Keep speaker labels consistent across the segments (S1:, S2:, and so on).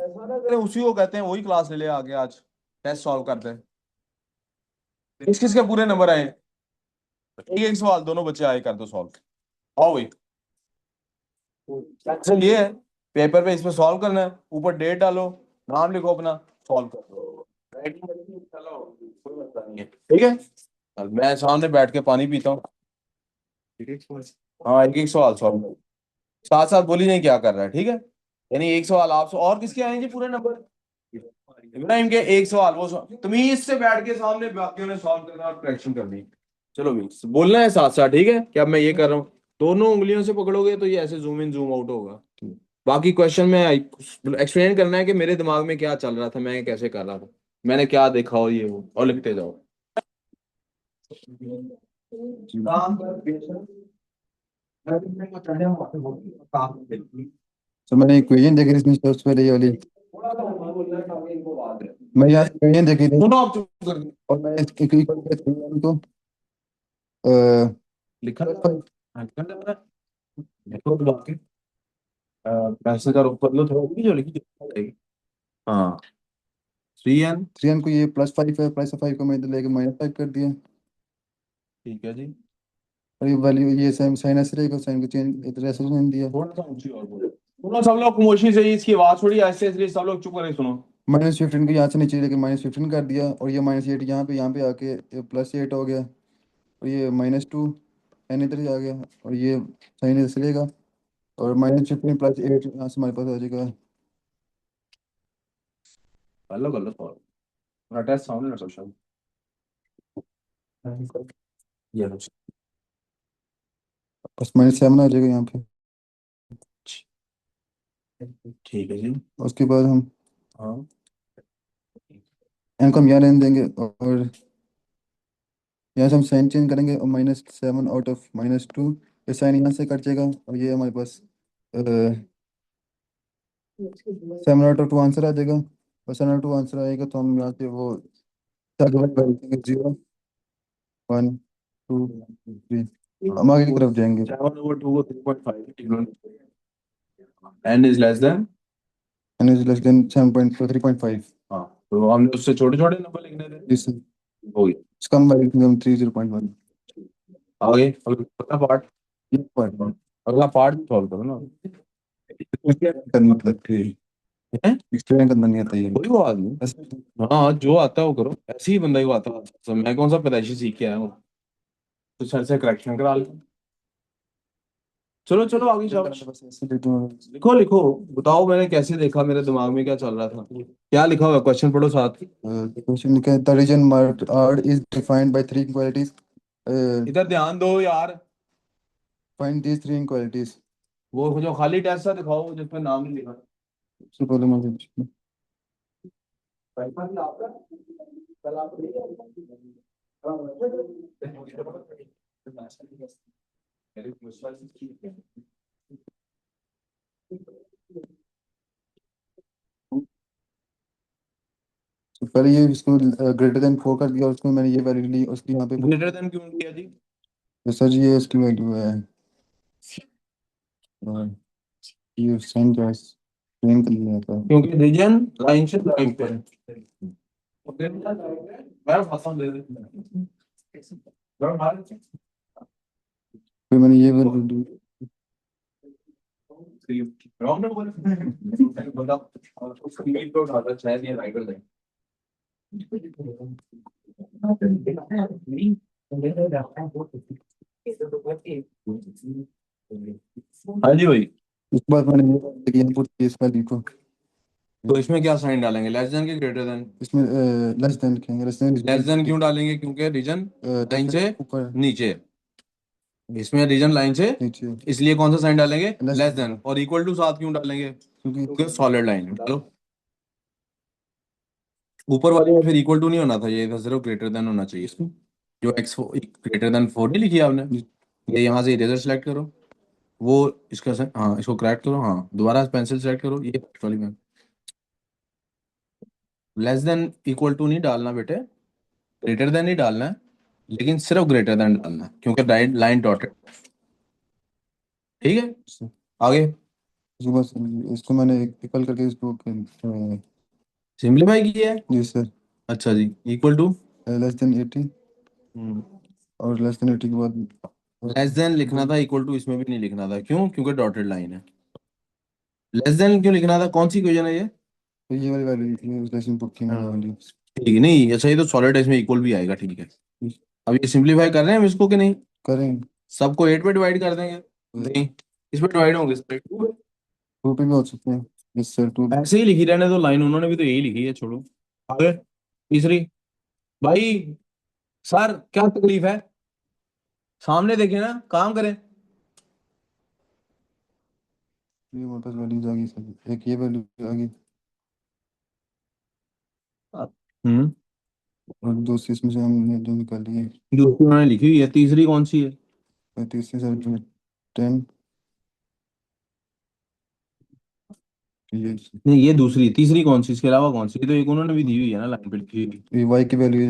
S1: ऐसा ना करें, उसी को कहते हैं, वही क्लास ले ले आगे, आज टेस्ट सॉल्व करते हैं। किस किस के पूरे नंबर आए? एक एक सवाल दोनों बच्चे आए, कर दो सॉल्व। आओ भाई। आंसर ये है, पेपर पे इसमें सॉल्व करना है, ऊपर डेट डालो, नाम लिखो अपना, सॉल्व कर दो। राइटिंग करेंगे, चलो कोई मसला नहीं है, ठीक है। अब मैं सामने बैठ के पानी पीता हूँ। हाँ, एक एक सवाल सॉल्व करो, साथ साथ बोली नहीं क्या कर रहा है, ठीक है। यानी एक सवाल आप, और किसके आएंगे पूरे नंबर? इब्राहिम के एक सवाल, वो तमीज से बैठ के सामने बाकियों ने सॉल्व करना और करेक्शन करनी। चलो भी बोलना है साथ साथ, ठीक है, कि अब मैं ये कर रहा हूँ। दोनों उंगलियों से पकड़ोगे तो ये ऐसे जूम इन जूम आउट होगा। बाकी क्वेश्चन में एक्सप्लेन करना है कि मेरे दिमाग में क्या चल रहा था, मैं कैसे कर रहा था, मैंने क्या देखा, और ये वो, और लिखते जाओ।
S2: तो मैंने इक्वेशन देखी थी इसमें सबसे पहले ये वाली। मैं यहाँ इक्वेशन देखी थी
S1: सुनो आप चुप कर दो।
S2: और मैंने इक्वेशन को
S1: लिखा था? हाँ, लिखा था। लिखो तो बाकी पैसे का रुख कर लो थोड़ा, जो लिखी जो जाएगी। हाँ, 3n।
S2: 3n को ये +5 है, +5 को मैं इधर लेके -5 कर दिया।
S1: ठीक है जी।
S2: और ये वैल्यू ये सेम साइन ऐसे रहेगा, साइन को चेंज इधर ऐसे नहीं दिया।
S1: थोड़ा सा ऊंची और बोलो, सुनो सब लोग खामोशी से, इसकी आवाज थोड़ी ऐसे, इसलिए सब लोग चुप करके सुनो।
S2: -15 को यहाँ से नीचे लेके -15 कर दिया, और ये -8 यहाँ पे आके +8 हो गया, और ये -2 एन इधर ही आ गया, और ये साइन ऐसे रहेगा, और -15 +8 यहाँ से हमारे पास आ जाएगा।
S1: कर लो सॉल्व, मेरा टेस्ट सामने रखो शायद। ये लो।
S2: बस -7 आ जाएगा यहाँ पे।
S1: ठीक है जी।
S2: उसके बाद हम
S1: हाँ।
S2: एन को हम यहाँ रहने देंगे, और यहाँ से हम साइन चेंज करेंगे, और -7 आउट ऑफ -2, ये साइन यहाँ से कट जाएगा, और ये हमारे पास 7/2 आंसर आ जाएगा। और 7/2 आंसर आएगा तो हम यहाँ से वो 0, 1, 2, 3 हम आगे की तरफ जाएंगे।
S1: 7/2 को 3.5, n is less than.
S2: N is less than 3.5।
S1: हाँ, तो हमने उससे छोटे छोटे नंबर लिखने थे।
S2: जिस
S1: हो गया।
S2: इसका हम वैल्यू हम 3 0.1।
S1: आगे अगला पार्ट।
S2: ये पॉइंट
S1: अगला पार्ट सॉल्व करो ना।
S2: करना लगती है,
S1: हैं?
S2: एक्सप्लेन करना नहीं आता ये
S1: कोई बात नहीं।
S2: ऐसे।
S1: हाँ, जो आता है वो करो, ऐसे ही बंदा ही को आता है, तो मैं कौन सा पैदाइशी सीख के आया हूँ, तो सर से करेक्शन करा लो। चलो चलो आगे जाओ।
S2: बस ऐसे लिख दूंगा।
S1: लिखो लिखो, बताओ मैंने कैसे देखा, मेरे दिमाग में क्या चल रहा था, क्या लिखा हुआ है, क्वेश्चन पढ़ो साथ।
S2: क्वेश्चन लिखा है, the region marked R is defined by 3 inequalities,
S1: इधर ध्यान दो यार।
S2: Find these 3 inequalities.
S1: वो जो खाली टेस्ट सा दिखाओ जिसमें नाम नहीं लिखा।
S2: सबसे पहले मुझे
S1: पैसा भी आपका, कल आप ले गए। हाँ, मेरी विश्वास की है।
S2: तो पहले ये इसको ग्रेटर देन 4 कर दिया, उसको मैंने ये वैल्यू ली, उसकी यहाँ पे
S1: ग्रेटर देन क्यों किया जी?
S2: तो सर जी ये इसकी वैल्यू है, और ये साइन का एक्सप्लेन कर लिया था।
S1: क्योंकि रीजन लाइन से लाइन पे है। मैं फंसा दे दे।
S2: फिर मैंने ये वैल्यू ली।
S1: रॉन्ग नंबर बता, उसको स्क्रीन पे उठाता शायद ये राइट हो जाए। हाँ जी भाई।
S2: उसके बाद मैंने ये वैल्यू की इनपुट की इस वैल्यू को,
S1: तो इसमें क्या साइन डालेंगे, लेस देन के ग्रेटर देन?
S2: इसमें लेस देन लिखेंगे, लेस देन
S1: लेस देन क्यों डालेंगे, क्योंकि रीजन लाइन से
S2: ऊपर
S1: नीचे, इसमें रीजन लाइन से,
S2: नीचे
S1: इसलिए कौन सा साइन डालेंगे,
S2: लेस
S1: लेस
S2: देन,
S1: देन। और इक्वल टू साथ क्यों डालेंगे,
S2: क्योंकि
S1: क्योंकि सॉलिड लाइन डालो। ऊपर वाले में फिर इक्वल टू नहीं होना था, ये था सिर्फ ग्रेटर देन होना चाहिए इसमें। जो एक्स ग्रेटर देन 4 नहीं लिखी आपने, ये यहाँ से इरेजर सेलेक्ट करो, वो इसका हाँ, इसको करेक्ट करो, हाँ दोबारा पेंसिल सेलेक्ट करो, ये वाली में लेस देन इक्वल टू नहीं डालना बेटे, ग्रेटर देन ही डालना है, लेकिन सिर्फ ग्रेटर देन डालना है क्योंकि लाइन डॉटेड। ठीक है, आगे।
S2: इसको बस इसको मैंने इक्वल करके इसको
S1: सिंप्लीफाई किया है।
S2: जी सर।
S1: अच्छा जी, इक्वल टू
S2: लेस देन 80 और लेस देन 80 के बाद
S1: लेस देन लिखना था, इक्वल टू इसमें भी नहीं लिखना था, क्यों? क्योंकि डॉटेड लाइन है। लेस देन क्यों लिखना था? कौन सी इक्वेशन है ये?
S2: तो ये वाली वैल्यू लेस इनपुट की मैंने
S1: हाँ,
S2: वैल्यू।
S1: ठीक है, नहीं अच्छा, ये तो सॉलिड है, इसमें इक्वल भी आएगा, ठीक है। अब ये सिंप्लीफाई कर रहे हैं हम इसको कि नहीं?
S2: करें
S1: सबको 8 पे डिवाइड कर देंगे? नहीं, इस पे डिवाइड होंगे, इस पे 2 पे।
S2: टू पे भी हो सकते हैं। Yes sir too.
S1: ऐसे ही लिखी रहने तो लाइन, उन्होंने भी तो यही लिखी है, छोड़ो। आगे तीसरी। भाई सर क्या तकलीफ है? सामने देखें ना, काम करें।
S2: ये हमारे पास वैल्यूज आ गई सर, एक ये वैल्यू आ गई
S1: हम्म।
S2: और दूसरी इसमें से हमने जो निकाली है
S1: दूसरी उन्होंने लिखी हुई है, तीसरी कौन सी है?
S2: तीसरी सर जो 10। ये
S1: नहीं, ये दूसरी, तीसरी कौन सी? इसके अलावा कौन सी? ये तो एक उन्होंने भी दी हुई है ना, लाइन पे लिखी हुई।
S2: ये y की value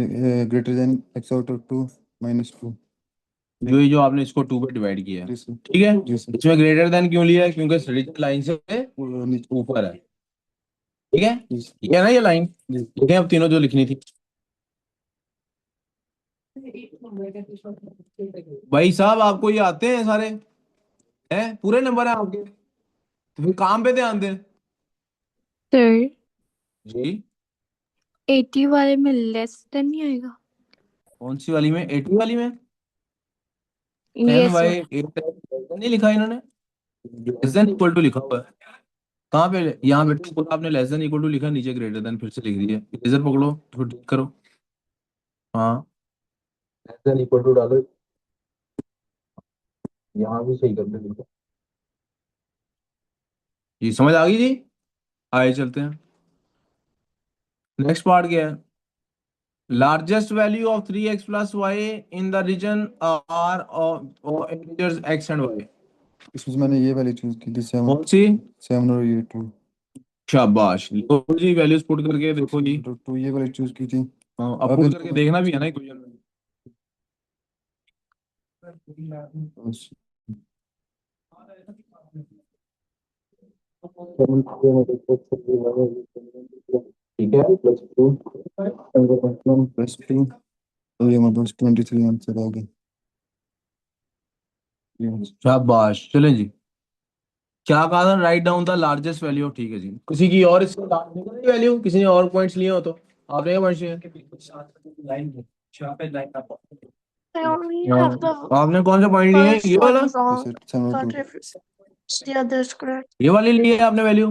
S2: greater than x out of 2 -2।
S1: जो आपने इसको 2 पे डिवाइड किया है,
S2: जी सर।
S1: ठीक है।
S2: जी सर।
S1: इसमें ग्रेटर देन क्यों लिया है? क्योंकि स्ट्रेट लाइन से
S2: वो नीचे।
S1: ऊपर है, ठीक है।
S2: जी सर।
S1: ये है ना ये लाइन।
S2: जी।
S1: लिखें अब तीनों जो लिखनी थी। भाई साहब आपको ये आते हैं सारे? हैं, पूरे नंबर है आपके, तो फिर काम पे ध्यान दें।
S3: सर
S1: जी।
S3: 80 वाले में लेस देन नहीं आएगा?
S1: कौन सी वाली में? 80 वाली में 10
S3: यस
S1: बाई
S3: सर।
S1: 8 नहीं लिखा इन्होंने, लेस देन इक्वल टू लिखा हुआ है। कहाँ पे? यहाँ पे ऊपर आपने लेस देन इक्वल टू लिखा, नीचे ग्रेटर देन फिर से लिख दिया। इरेजर पकड़ो, इसको ठीक करो। हाँ, लेस देन इक्वल टू डालो, यहाँ भी सही कर दो। ये समझ आ गई जी? आगे चलते हैं। नेक्स्ट पार्ट क्या है? Largest value of 3x plus y in the region R of integers x and y।
S2: इसमें से मैंने ये वैल्यू चूज की थी 7।
S1: कौन सी?
S2: 7 और ये 2।
S1: शाबाश, लो जी वैल्यूज पुट करके देखो जी।
S2: तो 2 ये वाली चूज की थी।
S1: हाँ, अब
S2: अब
S1: पुट करके
S2: जो
S1: देखना भी है ना इक्वेशन में। ठीक है, प्लस 2
S2: +2 तो ये हमारे पास 23 आंसर आ गया।
S1: शाबाश, चलें जी। क्या कहा था? Write down the largest value, ठीक है जी। किसी की और इससे लार्ज वैल्यू, किसी ने और पॉइंट्स लिए हो तो आपने क्या पॉइंट्स लिए?
S3: I only
S1: हाँ,
S3: have the
S1: आपने कौन सा पॉइंट लिए हैं?
S3: first
S1: ये वाला?
S3: one wrong,
S2: जैसे 7 और
S3: but
S2: 2।
S3: if the others correct.
S1: ये वाली ली है आपने वैल्यू?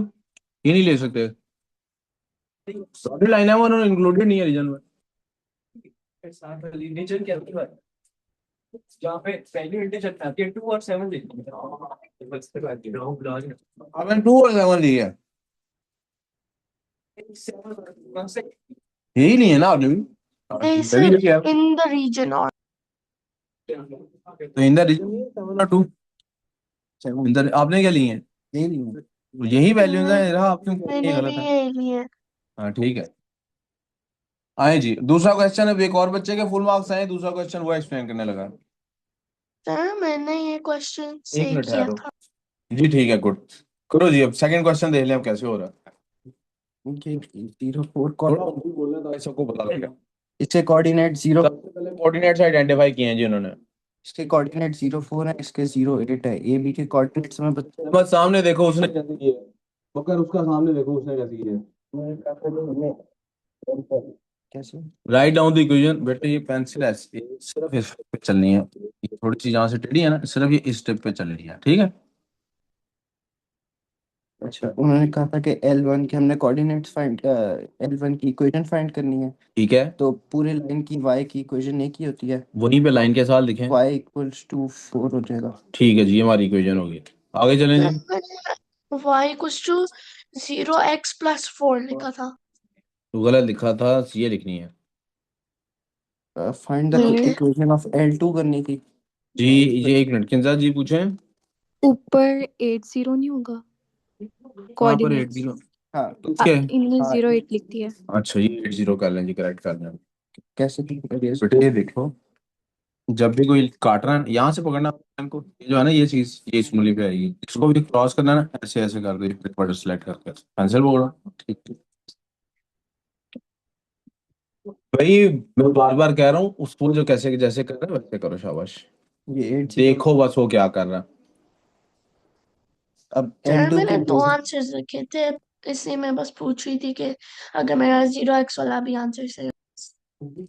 S1: ये नहीं ले सकते, डॉटेड लाइन है वो, उन्होंने इंक्लूडेड नहीं है रीजन में। आपने 2 और 7 ली है, यही नहीं है ना आपने भी?
S3: They
S1: मैं भी
S3: said
S1: लेके आया।
S3: in the region or
S1: तो इन द रीजन 7 और 2, इधर आपने क्या लिए हैं? यही लिए हैं। तो यही वैल्यूज हैं, रहा आप क्यों कह रही हैं ये
S3: मैंने भी
S1: गलत है?
S3: ये लिए।
S1: हाँ ठीक है। आए जी, दूसरा क्वेश्चन। अब एक और बच्चे के फुल मार्क्स आए, दूसरा क्वेश्चन वो एक्सप्लेन करने लगा।
S3: सर मैंने ये क्वेश्चन
S1: एक
S3: सही
S1: मिनट
S3: किया
S1: ठहरो
S3: था।
S1: जी, ठीक है, गुड। करो जी, अब सेकंड क्वेश्चन देख लें अब कैसे हो रहा है।
S4: 04
S1: थोड़ा ऊंची बोलना तो सबको पता लगेगा।
S4: इसके कोऑर्डिनेट 0।
S1: सबसे पहले कोऑर्डिनेट्स आइडेंटिफाई किए हैं जी उन्होंने।
S4: इसके कोऑर्डिनेट 04 है, इसके 08 है। ए बी के कोऑर्डिनेट्स में
S1: बस सामने देखो उसने कैसे किया है, बकर उसका सामने देखो उसने कैसे किया है।
S4: कैसे?
S1: Write down the equation. बेटे ये पेंसिल है, ये सिर्फ इस पे चलनी है, ये थोड़ी सी जहाँ से टेढ़ी है ना, सिर्फ ये इस स्टेप पे चल रही है, ठीक है।
S4: अच्छा, उन्होंने कहा था कि L1 के हमने कोऑर्डिनेट्स फाइंड L1 की इक्वेशन फाइंड करनी है।
S1: ठीक है,
S4: तो पूरे लाइन की y की इक्वेशन एक ही होती है।
S1: वहीं पे लाइन के साथ लिखें।
S4: y इक्वल्स टू 4 हो जाएगा।
S1: ठीक है जी, ये हमारी इक्वेशन होगी। आगे चलें जी।
S3: मैंने y इक्वल्स टू 0x+4 लिखा था।
S1: तो गलत लिखा था, ये लिखनी है
S4: फाइंड द
S3: मैंने
S4: इक्वेशन ऑफ L2 करनी थी।
S1: जी। ये एक मिनट, किंजा जी पूछें।
S3: ऊपर 80 नहीं होगा
S1: कहाँ पर 8
S3: कोऑर्डिनेट्स?
S1: 0?
S4: हाँ तो
S1: किसके?
S3: इनने
S4: हाँ
S3: 08 लिख दिया।
S1: अच्छा, ये 8 0 कर लें जी, करेक्ट कर लें।
S4: कैसे थी?
S1: बेटे ये देखो, जब भी कोई काट रहा है यहाँ से पकड़ना पेन को, ये जो है ना ये चीज ये इस उंगली पे आएगी, इसको भी क्रॉस करना है ना, ऐसे ऐसे कर दो बटन सेलेक्ट करके पेंसिल पकड़ो। ठीक है भाई, मैं बार बार कह रहा हूँ उसको जो कैसे जैसे कर रहे हैं वैसे करो, शाबाश।
S4: ये 8
S1: देखो बस वो क्या कर रहा है।
S4: अब
S3: सर
S4: L2
S3: मैंने
S4: के
S3: 2 आंसर्स रखे थे, इसलिए मैं बस पूछ रही थी कि अगर मेरा 0x वाला भी आंसर सही।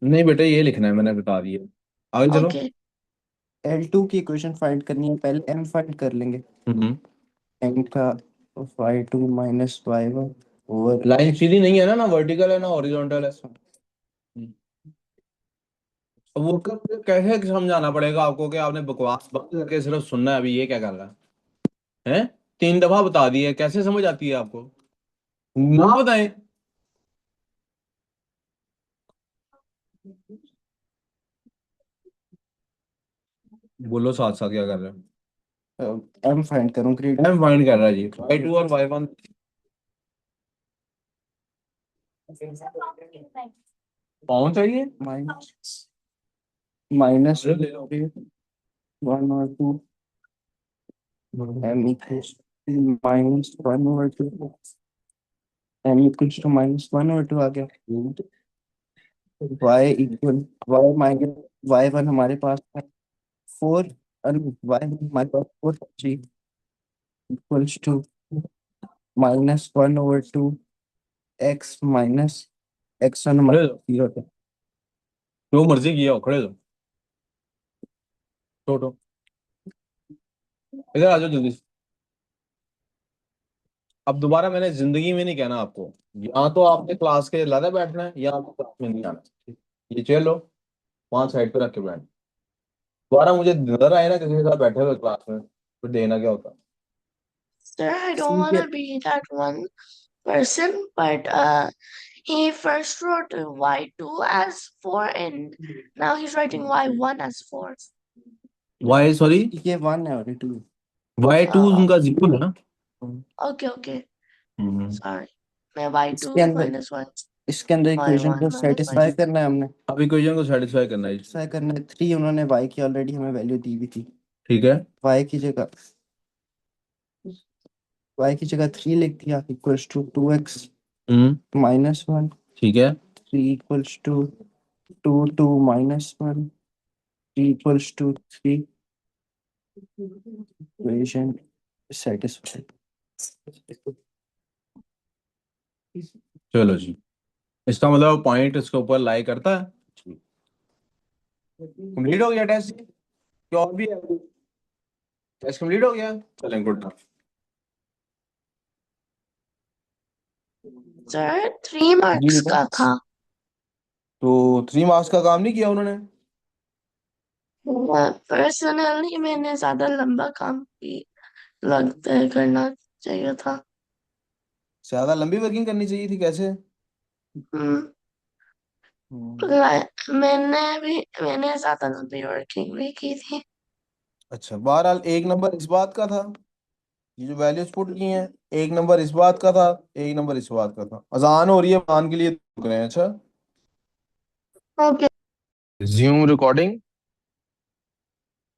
S1: नहीं बेटा ये लिखना है, मैंने बता दिया। आगे चलो।
S3: ओके
S4: L2 की इक्वेशन फाइंड करनी है, पहले m फाइंड कर लेंगे।
S1: हम्म।
S4: m का y2 minus y1 over
S1: line सीधी नहीं है ना, ना वर्टिकल है ना हॉरिजॉन्टल है। अब वो कैसे समझाना पड़ेगा आपको कि आपने बकवास बंद करके सिर्फ सुनना है, अभी ये क्या कर रहा है हैं? 3 दफा बता दिए, कैसे समझ आती है आपको? ना बताएं। बोलो साथ साथ क्या कर रहे
S4: m फाइंड करूं ग्रेड
S1: हैं? फाइंड कर रहा है जी, y2 और y1 कौन चाहिए?
S4: माइनस माइनस
S1: अरे ले लो।
S4: 1 और 2 m इक्वल्स माइनस 1 और 2 m इक्वल्स टू माइनस 1 और 2 आ गया। y equal y minus y1 हमारे पास है 4 और y हमारे पास 4 3 equals to minus 1 over 2 x minus x1
S1: खड़े
S4: हमारे
S1: दो,
S4: 0 है।
S1: जो मर्जी किया हो, खड़े दो। छोटो इधर आ जाओ जल्दी से। अब दोबारा मैंने जिंदगी में नहीं कहना आपको, या तो आपने क्लास के लादा बैठना है या आपको क्लास में नहीं आना। ये चेयर लो, वहां साइड पे रख के बैठ। दोबारा मुझे नजर आए ना किसी के साथ बैठे हुए क्लास में, फिर देना क्या होता।
S3: sir, I don't
S4: ठीक
S3: want
S4: है
S3: to be that one person, but he first wrote y2 as 4 and now he's writing y1 as 4.
S1: Y sorry,
S4: ये 1 है और ये 2
S1: y2
S3: Oh,
S1: उनका जीरो है ना।
S3: okay,
S1: हम्म।
S3: sorry. मैं y2
S4: इसके अंदर
S3: minus 1
S4: इसके अंदर इक्वेशन
S3: y1
S4: को
S3: minus
S4: सेटिस्फाई
S3: y2.
S4: करना है हमने।
S1: अब इक्वेशन को सेटिस्फाई करना है जी।
S4: सेटिस्फाई करना है 3 उन्होंने y की ऑलरेडी हमें वैल्यू दी हुई थी।
S1: ठीक है।
S4: y की जगह 3 लिख दिया equals to 2x
S1: hmm.
S4: Minus 1
S1: ठीक है।
S4: 3 equals to 2 2 minus 1 3 equals to 3 equation satisfy.
S1: चलो जी, इसका मतलब पॉइंट इसके ऊपर लाई करता है। कंप्लीट हो गया टेस्ट, क्या और भी है? टेस्ट कंप्लीट हो गया, चलें गुड।
S3: Sir, 3
S1: जी
S3: marks
S1: बेटा,
S3: का था।
S1: तो 3 मार्क्स का काम नहीं किया उन्होंने।
S3: पर्सनली मैंने ज्यादा लंबा काम भी लगता है करना चाहिए था।
S1: ज्यादा लंबी वर्किंग करनी चाहिए थी, कैसे?
S3: हम्म,
S1: हम्म।
S3: मैंने ज्यादा लंबी वर्किंग भी की थी।
S1: अच्छा, बहरहाल 1 नंबर इस बात का था, ये जो वैल्यूज पुट की हैं, 1 नंबर इस बात का था, 1 नंबर इस बात का था। अजान हो रही है, अजान के लिए रुक रहे हैं। अच्छा,
S3: ओके
S1: रिज्यूम रिकॉर्डिंग।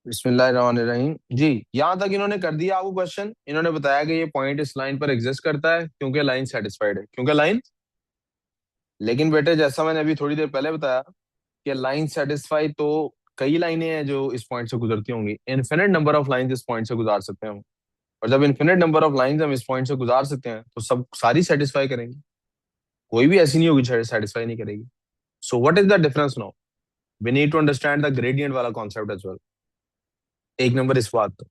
S1: बिस्मिल्लाहिर्रहमानिर्रहीम जी। यहाँ तक इन्होंने कर दिया आपको क्वेश्चन, इन्होंने बताया कि ये पॉइंट इस लाइन पर एग्जिस्ट करता है क्योंकि लाइन सेटिस्फाइड है, क्योंकि लाइन। लेकिन बेटे जैसा मैंने अभी थोड़ी देर पहले बताया कि लाइन सेटिस्फाई तो कई लाइनें हैं जो इस पॉइंट से गुजरती होंगी, इन्फिनिट नंबर ऑफ लाइंस इस पॉइंट से गुजार सकते हैं हम। और जब इन्फिनिट नंबर ऑफ लाइंस हम इस पॉइंट से गुजार सकते हैं तो सब सारी सेटिस्फाई करेंगी, कोई भी ऐसी नहीं होगी सेटिस्फाई नहीं करेगी। So what is the difference now? We need to understand the gradient वाला कॉन्सेप्ट एज वेल। 1 नंबर इस बात का,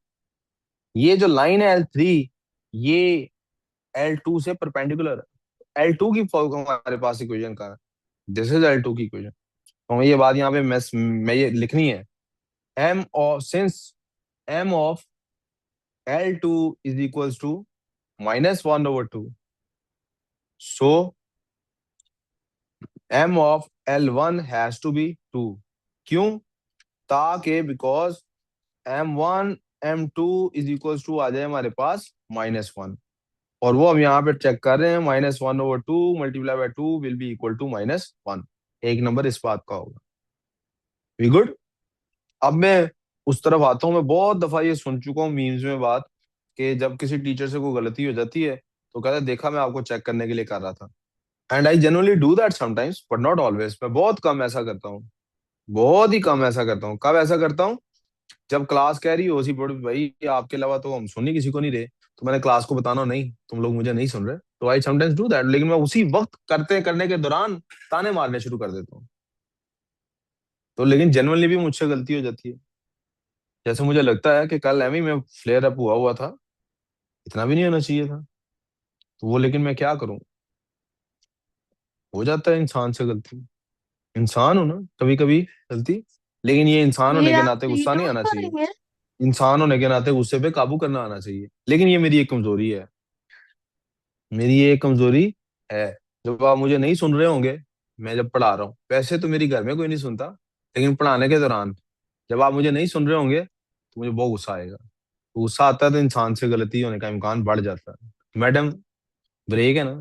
S1: ये जो लाइन है L3, ये L2 से परपेंडिकुलर है। L2 की हमारे पास इक्वेशन का है, दिस इज L2 की इक्वेशन। तो हमें ये बात यहाँ पे मैं ये लिखनी है, m of since m of L2 is equals to -1/2, so m of L1 has to be 2। क्यों? ताकि because m1 m2 is equals to आ जाए हमारे पास -1, और वो हम यहाँ पे चेक कर रहे हैं, -1/2 multiply by 2 will be equal to -1। 1 number इस बात का होगा। We good? अब मैं उस तरफ आता हूँ। मैं बहुत दफा ये सुन चुका हूँ मीम्स में बात, कि जब किसी टीचर से कोई गलती हो जाती है तो कहता है देखा मैं आपको चेक करने के लिए कर रहा था। And I generally do that sometimes but not always. मैं बहुत कम ऐसा करता हूँ, बहुत ही कम ऐसा करता हूँ। कब ऐसा करता हूँ? जब क्लास कह रही हो सी पढ़ भाई आपके अलावा तो हम सुन ही किसी को नहीं रहे, तो मैंने क्लास को बताना नहीं तुम लोग मुझे नहीं सुन रहे, तो आई समटाइम्स डू दैट। लेकिन मैं उसी वक्त करने के दौरान ताने मारने शुरू कर देता हूँ। तो लेकिन जनरली भी मुझसे गलती हो जाती है। जैसे मुझे लगता है कि कल एमी में फ्लेयर अप हुआ हुआ था, इतना भी नहीं होना चाहिए था, तो वो लेकिन मैं क्या करूं, हो जाता है इंसान से गलती। इंसान हो ना कभी कभी गलती, लेकिन ये इंसान
S3: ये
S1: होने के
S3: आप
S1: नाते गुस्सा नहीं
S3: रीड
S1: आना चाहिए।
S3: करेंगे?
S1: इंसान होने के नाते गुस्से पे काबू करना आना चाहिए। लेकिन ये मेरी एक कमजोरी है, मेरी ये एक कमजोरी है। जब आप मुझे नहीं सुन रहे होंगे, मैं जब पढ़ा रहा हूँ, वैसे तो मेरी घर में कोई नहीं सुनता, लेकिन पढ़ाने के दौरान जब आप मुझे नहीं सुन रहे होंगे तो मुझे बहुत गुस्सा आएगा। तो गुस्सा आता है तो इंसान से गलती होने का इम्कान बढ़ जाता है। मैडम ब्रेक है ना,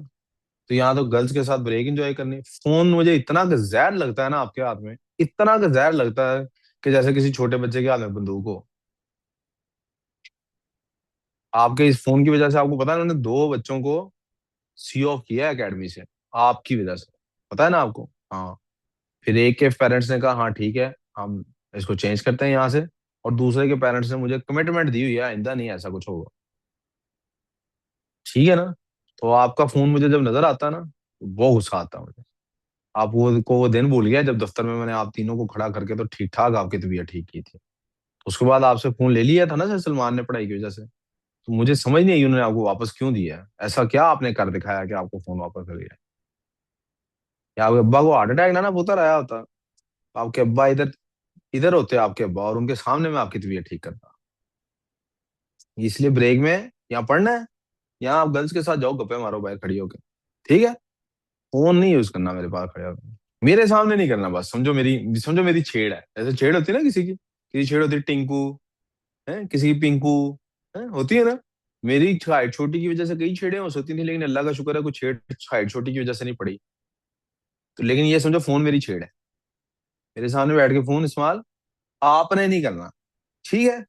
S1: तो यहाँ तो गर्ल्स के साथ ब्रेक एंजॉय करनी। फोन मुझे इतना का जहर लगता है ना आपके हाथ में, इतना का जहर लगता है कि जैसे किसी छोटे बच्चे के हाथ में बंदूक हो। आपके इस फोन की वजह से, आपको पता है उन्होंने 2 बच्चों को सी ऑफ किया है एकेडमी से, आपकी वजह से। पता है ना आपको? हाँ। फिर एक के पेरेंट्स ने कहा हाँ ठीक है हम इसको चेंज करते हैं यहाँ से, और दूसरे के पेरेंट्स ने मुझे कमिटमेंट दी हुई है आइंदा नहीं ऐसा कुछ होगा। ठीक है ना? तो आपका फोन मुझे जब नजर आता है ना तो बहुत गुस्सा आता है मुझे। आप वो दिन भूल गया जब दफ्तर में मैंने आप तीनों को खड़ा करके तो ठीक ठाक आपकी तबीयत ठीक की थी। उसके बाद आपसे फोन ले लिया था ना सर सलमान ने पढ़ाई की वजह से। तो मुझे समझ नहीं आई उन्होंने आपको वापस क्यों दिया है। ऐसा क्या आपने कर दिखाया कि आपको फोन वापस कर दिया? या आपके अब्बा को हार्ट अटैक ना पुतर आया होता? आपके अब्बा इधर इधर होते आपके अब्बा, और उनके सामने मैं आपकी तबीयत ठीक करता। इसलिए ब्रेक में यहाँ पढ़ना है, यहाँ आप गर्ल्स के साथ जाओ गप्पे मारो बाहर खड़ी होके। ठीक है? फोन नहीं यूज करना मेरे पास खड़े होकर, मेरे सामने नहीं करना। बस समझो मेरी छेड़ है, जैसे छेड़ होती है ना किसी छेड़ होती है टिंकू, है किसी की पिंकू, है होती है ना। मेरी हाइट छोटी की वजह से कई छेड़े हो सकती थी, लेकिन अल्लाह का शुक्र है कुछ छेड़ हाइट छोटी की वजह से नहीं पड़ी। तो लेकिन ये समझो फोन मेरी छेड़ है, मेरे सामने बैठ के फोन इस्तेमाल आपने नहीं करना। ठीक है?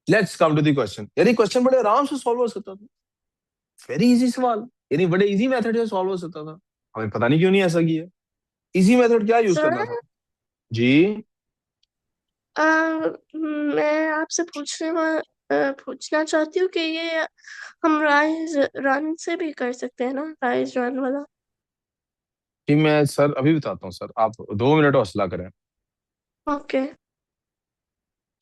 S1: Let's come to the question. यानी क्वेश्चन बड़े आराम से सॉल्व हो सकता था, वेरी इजी सवाल, यानी बड़े इजी मेथड से सॉल्व हो सकता था। हमें पता नहीं क्यों नहीं ऐसा किया। इजी मेथड क्या यूज
S3: सर,
S1: करना था? जी।
S3: मैं आपसे पूछना चाहती हूँ कि ये हम राइज रन से भी कर सकते हैं ना, राइज रन वाला?
S1: कि मैं सर अभी बताता हूँ सर, आप 2 मिनट हौसला करें।
S3: ओके।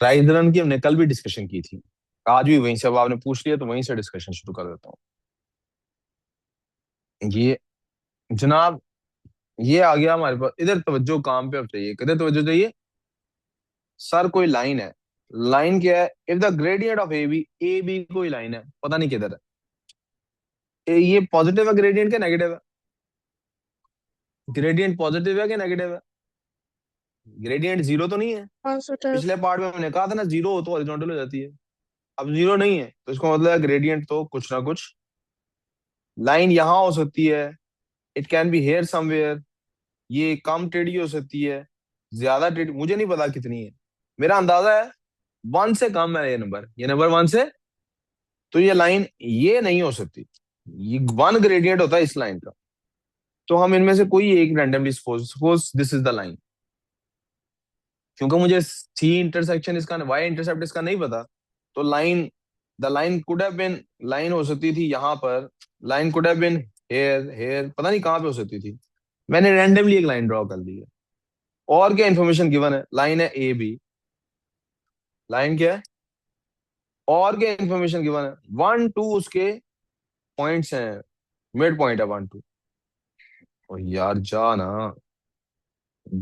S1: राइज रन की हमने कल भी डिस्कशन की थी, आज भी वहीं से, अब आपने पूछ लिया तो वहीं से डिस्कशन शुरू कर देता हूँ। ये जनाब, ये आ गया हमारे पास। इधर तवज्जो काम पे अब चाहिए, किधर तवज्जो चाहिए सर? कोई लाइन है, लाइन क्या है? If the gradient of A B कोई लाइन है, पता नहीं किधर है। ये पॉजिटिव है ग्रेडियंट के नेगेटिव है? ग्रेडियंट पॉजिटिव है कि नेगेटिव है? ग्रेडियंट जीरो तो नहीं है?
S3: पॉजिटिव।
S1: पिछले पार्ट में हमने कहा था ना जीरो हो तो हॉरिजॉन्टल हो जाती है। अब जीरो नहीं है तो इसका मतलब है ग्रेडियंट तो कुछ ना कुछ, लाइन यहाँ हो सकती है, it can be here somewhere. ये कम टेढ़ी हो सकती है, ज्यादा टेढ़ी, मुझे नहीं पता कितनी है। मेरा अंदाजा है 1 से कम है ये नंबर 1 से। तो ये लाइन ये नहीं हो सकती, ये 1 ग्रेडियंट होता है इस लाइन का। तो हम इनमें से कोई एक randomly suppose this is the line. क्योंकि मुझे सी इंटरसेक्शन इसका, वाई इंटरसेप्ट इसका नहीं पता, तो the line could have been, line हो सकती थी यहाँ पर, line could have been here here, पता नहीं कहाँ पे हो सकती थी। मैंने रैंडमली एक लाइन ड्रॉ कर दी है। और क्या इन्फॉर्मेशन गिवन है? लाइन है ए बी, लाइन क्या है? और क्या इन्फॉर्मेशन गिवन है? 1 2 उसके पॉइंट्स हैं, मिड पॉइंट है 1 2। और यार जा ना,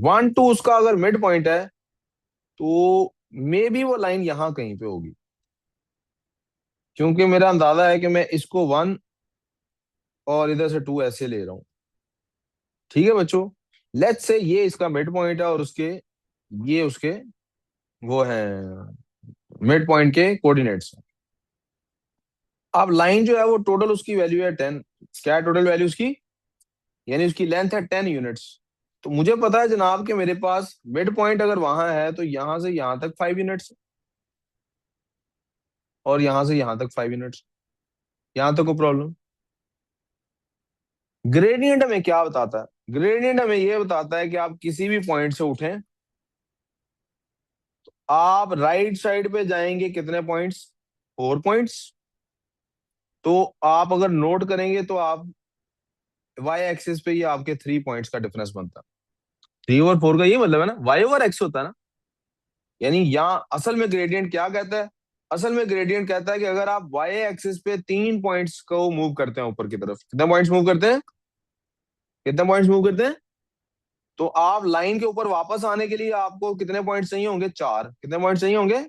S1: 1 2 उसका अगर मिड पॉइंट है तो मे बी वो लाइन यहाँ कहीं पे होगी। क्योंकि मेरा अंदाजा है कि मैं इसको 1 और इधर से 2 ऐसे ले रहा हूँ। ठीक है बच्चों, लेट्स से ये इसका मिड पॉइंट है और ये उसके वो है मिड पॉइंट के कोऑर्डिनेट्स। अब लाइन जो है वो टोटल उसकी वैल्यू है 10। क्या टोटल वैल्यू उसकी? यानी उसकी लेंथ है 10 यूनिट्स। तो मुझे पता है जनाब कि मेरे पास मिड पॉइंट अगर वहां है तो यहां से यहां तक 5 यूनिट्स और यहां से यहां तक 5 यूनिट्स, यहां तक कोई प्रॉब्लम? ग्रेडियंट हमें क्या बताता है? ग्रेडियंट हमें यह बताता है कि आप किसी भी पॉइंट से उठें, आप राइट साइड पे जाएंगे कितने पॉइंट्स? 4 पॉइंट्स। तो आप अगर नोट करेंगे तो आप वाई एक्सिस पे ये आपके 3 पॉइंट्स का डिफरेंस बनता है। 3 और 4 का ये मतलब है ना, वाई ओवर एक्स होता है ना। यानी यहाँ असल में ग्रेडियंट क्या कहता है? असल में ग्रेडियंट कहता है कि अगर आप वाई एक्सिस पे 3 पॉइंट्स को मूव करते हैं ऊपर की तरफ, कितने पॉइंट्स मूव करते हैं? कितने पॉइंट्स मूव करते हैं? तो आप लाइन के ऊपर वापस आने के लिए आपको कितने पॉइंट्स चाहिए होंगे? 4। कितने पॉइंट्स चाहिए होंगे?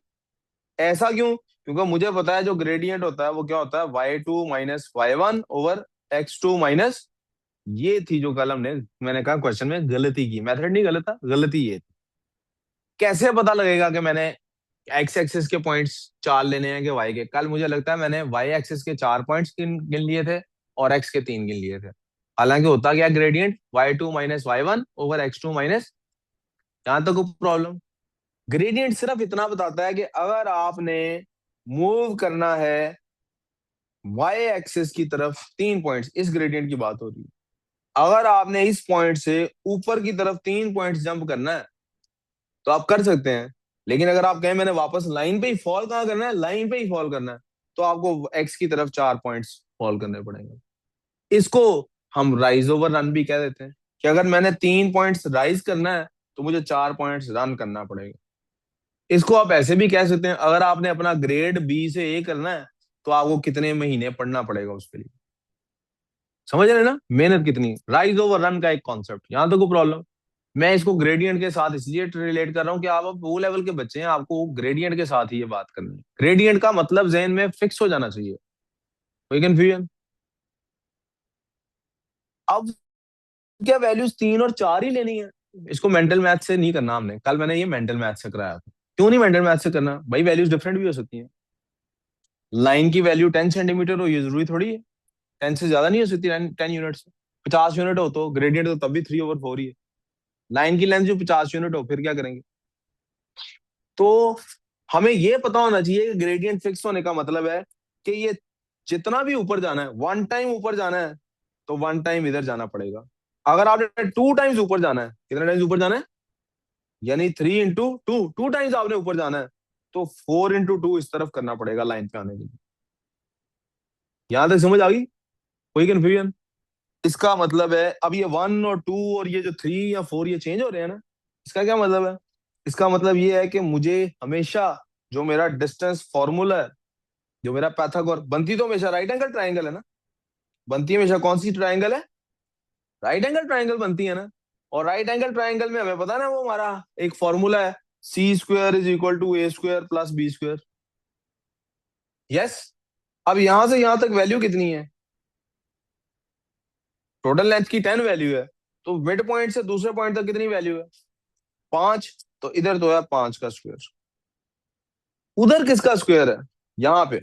S1: ऐसा क्यों? क्योंकि मुझे पता है जो ग्रेडियंट होता है वो क्या होता है? y2 minus y1 over x2 minus, ये थी जो कल हमने, मैंने कहा क्वेश्चन में गलती की, मेथड नहीं गलत था, गलती ये थी। कैसे पता लगेगा कि मैंने एक्स एक्सिस के पॉइंट्स 4 लेने हैं कि वाई के? कल मुझे लगता है मैंने वाई एक्सिस के 4 पॉइंट्स गिन लिए थे और एक्स के 3 गिन लिए थे। हालांकि होता क्या gradient? y2 minus y1 over x2 minus, यहां तक कोई प्रॉब्लम? ग्रेडियंट सिर्फ इतना बताता है कि अगर आपने मूव करना है वाई एक्सिस की तरफ 3 पॉइंट्स, इस ग्रेडियंट की बात हो रही है, अगर आपने इस पॉइंट से ऊपर की तरफ 3 पॉइंट्स जंप करना है तो आप कर सकते हैं। लेकिन अगर आप कहें मैंने वापस लाइन पे ही फॉल कहाँ करना है, लाइन पे ही फॉल करना है, तो आपको एक्स की तरफ 4 पॉइंट्स फॉल करने पड़ेंगे। इसको हम राइज ओवर रन भी कह देते हैं कि अगर मैंने 3 पॉइंट्स राइज करना है तो मुझे 4 पॉइंट्स रन करना पड़ेगा। इसको आप ऐसे भी कह सकते हैं, अगर आपने अपना ग्रेड बी से ए करना है तो आपको कितने महीने पढ़ना पड़ेगा उसके लिए। समझ रहे हैं ना मेहनत कितनी? राइज ओवर रन का एक कॉन्सेप्ट, यहां तो कोई प्रॉब्लम? मैं इसको ग्रेडियंट के साथ इसलिए रिलेट कर रहा हूं कि आप अब वो लेवल के बच्चे हैं, आपको ग्रेडियंट के साथ ही ये बात करनी है। ग्रेडियंट का मतलब जहन में फिक्स हो जाना चाहिए, कोई कंफ्यूजन? अब क्या वैल्यूज 3 और 4 ही लेनी है? इसको मेंटल मैथ से नहीं करना हमने, कल मैंने ये मेंटल मैथ से कराया था। क्यों नहीं मेंटल मैथ से करना भाई? वैल्यूज डिफरेंट भी हो सकती है। लाइन की वैल्यू 10 सेंटीमीटर हो ये जरूरी थोड़ी है, 10 से ज्यादा नहीं हो सकती, 10 यूनिट से। 50 यूनिट हो तो ग्रेडियंट तो तब भी 3/4 ही है। लाइन की लेंथ जो 50 यूनिट हो फिर क्या करेंगे? तो हमें ये पता होना चाहिए कि ग्रेडियंट फिक्स होने का मतलब है कि ये जितना भी ऊपर जाना है, 1 टाइम ऊपर जाना है तो 1 टाइम इधर जाना पड़ेगा। अगर आपने 2 टाइम्स ऊपर जाना है, कितने टाइम्स ऊपर जाना है? यानी 3 इंटू 2, 2 टाइम्स आपने ऊपर जाना है तो 4 इंटू 2 इस तरफ करना पड़ेगा लाइन पे आने के लिए। यहां तक समझ आ गई? कोई कंफ्यूजन? इसका मतलब है अब ये 1 और 2 और ये जो 3 या 4 ये चेंज हो रहे हैं ना, इसका क्या मतलब है? इसका मतलब ये है कि मुझे हमेशा जो मेरा डिस्टेंस फॉर्मूला है, जो मेरा पैथागोर, बनती तो हमेशा राइट एंगल ट्राइंगल है ना, बनती हमेशा कौन सी ट्राइंगल है? राइट एंगल ट्राइंगल बनती है ना। और राइट एंगल ट्राइंगल में हमें पता है ना वो हमारा एक फॉर्मूला है, C square is equal to A square plus B square. Yes. अब यहां से यहां तक वैल्यू कितनी है? टोटल लेंथ की 10 वैल्यू है, तो मिड पॉइंट से दूसरे पॉइंट तक कितनी वैल्यू है? 5। तो इधर तो है 5 का स्क्वायर, उधर किसका स्क्वायर है? यहाँ पे।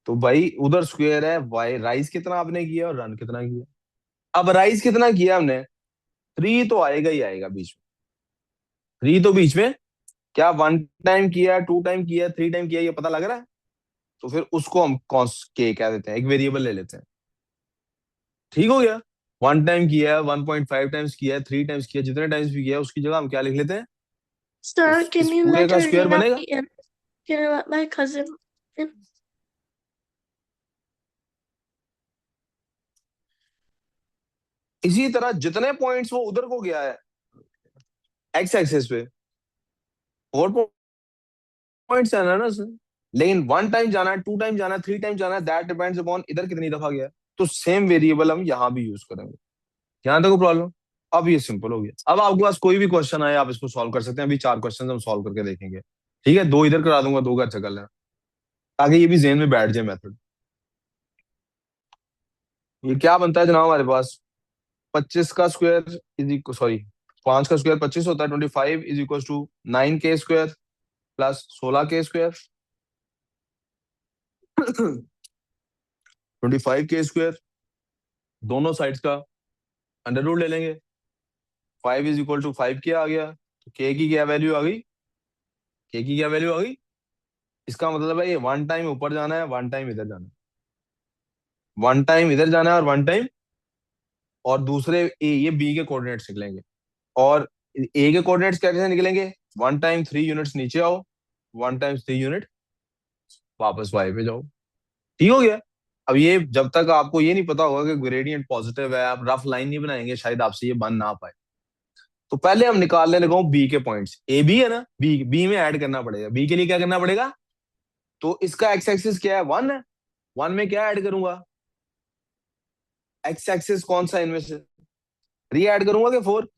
S1: तो भाई उधर स्क्वायर है वाई, राइज कितना आपने किया और रन कितना किया? अब राइज कितना किया हमने? 3 तो आएगा ही आएगा बीच में, 3 तो बीच में, क्या 1 टाइम किया, 2 टाइम किया, 3 टाइम किया, ये पता लग रहा है? तो फिर उसको हम कॉन्स के कह देते हैं, एक वेरिएबल ले लेते हैं। ठीक हो गया? 1 टाइम किया, 1.5 टाइम्स किया, 3 टाइम्स किया, जितने टाइम्स भी किया उसकी जगह हम क्या लिख लेते हैं?
S3: Sir,
S1: इस
S3: can you
S1: पूरे
S3: let
S1: का स्क्वायर
S3: Arena
S1: बनेगा।
S3: be in? Can you let my cousin in?
S1: इसी तरह जितने पॉइंट्स वो उधर को गया है एक्स एक्सिस पे, 4 पॉइंट्स है ना सर। लेकिन 1 टाइम जाना है, 2 टाइम जाना है, 3 टाइम जाना है, दैट डिपेंड्स अपॉन इधर कितनी दफा गया है। तो सेम वेरिएबल हम यहाँ भी यूज करेंगे। यहाँ तक प्रॉब्लम? अब ये सिंपल हो गया। अब आपके पास कोई भी क्वेश्चन आए आप इसको सॉल्व कर सकते हैं। अभी 4 क्वेश्चन हम सॉल्व करके देखेंगे, ठीक है? 2 इधर करा दूंगा, 2 घर से कर लेना, ताकि ये भी जेन में बैठ जाए मेथड। ये क्या बनता है जनाब हमारे पास? 25 का स्क्वायर इज इक्वल, सॉरी 5 का स्क्वायर 25 होता है, 25 इज इक्वल टू 9 के स्क्वायर प्लस 16 के स्क्वायर। 25 के स्क्वायर, दोनों साइड्स का अंडर रूट ले लेंगे, 5 इज इक्वल टू 5 क्या आ गया, तो के की क्या वैल्यू आ गई, के की क्या वैल्यू आ गई। इसका मतलब है ये 1 टाइम ऊपर जाना है, 1 टाइम इधर जाना है, 1 टाइम इधर जाना है और 1 टाइम, और दूसरे ये बी के कोऑर्डिनेट्स निकलेंगे। और ए के कोऑर्डिनेट्स कैसे निकलेंगे, 1 टाइम 3 यूनिट्स नीचे आओ, 1 टाइम 3 यूनिट वापस वाई पे जाओ। ठीक हो गया। अब ये जब तक आपको ये नहीं पता होगा कि ग्रेडियंट पॉजिटिव है, आप रफ लाइन नहीं बनाएंगे, शायद आपसे ये बन ना पाए। तो पहले हम निकालने लगाओ बी के पॉइंट्स, ए बी है ना, बी बी में ऐड करना पड़ेगा, बी के लिए क्या करना पड़ेगा, तो इसका एक्स एक्सिस क्या है, 1 है, 1 में क्या ऐड करूंगा, एक्स एक्सिस कौन सा इनमें से, 3 ऐड करूंगा कि 4,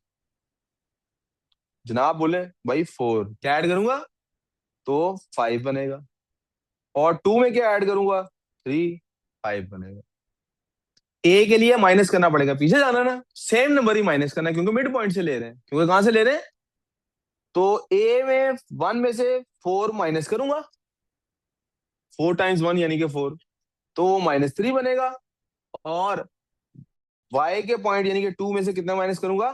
S1: जनाब बोले भाई 4 क्या ऐड करूंगा, तो 5 बनेगा। और 2 में क्या ऐड करूंगा, 3, 5 बनेगा। ए के लिए माइनस करना पड़ेगा, पीछे जाना ना, सेम नंबर ही माइनस करना है, क्योंकि मिड पॉइंट से ले रहे हैं, क्योंकि कहां से ले रहे हैं, तो ए में 1 में से 4 माइनस करूंगा, 4 टाइम्स 1 यानी कि 4, तो वो -3 बनेगा। और y के पॉइंट यानी कि 2 में से कितना माइनस करूंगा,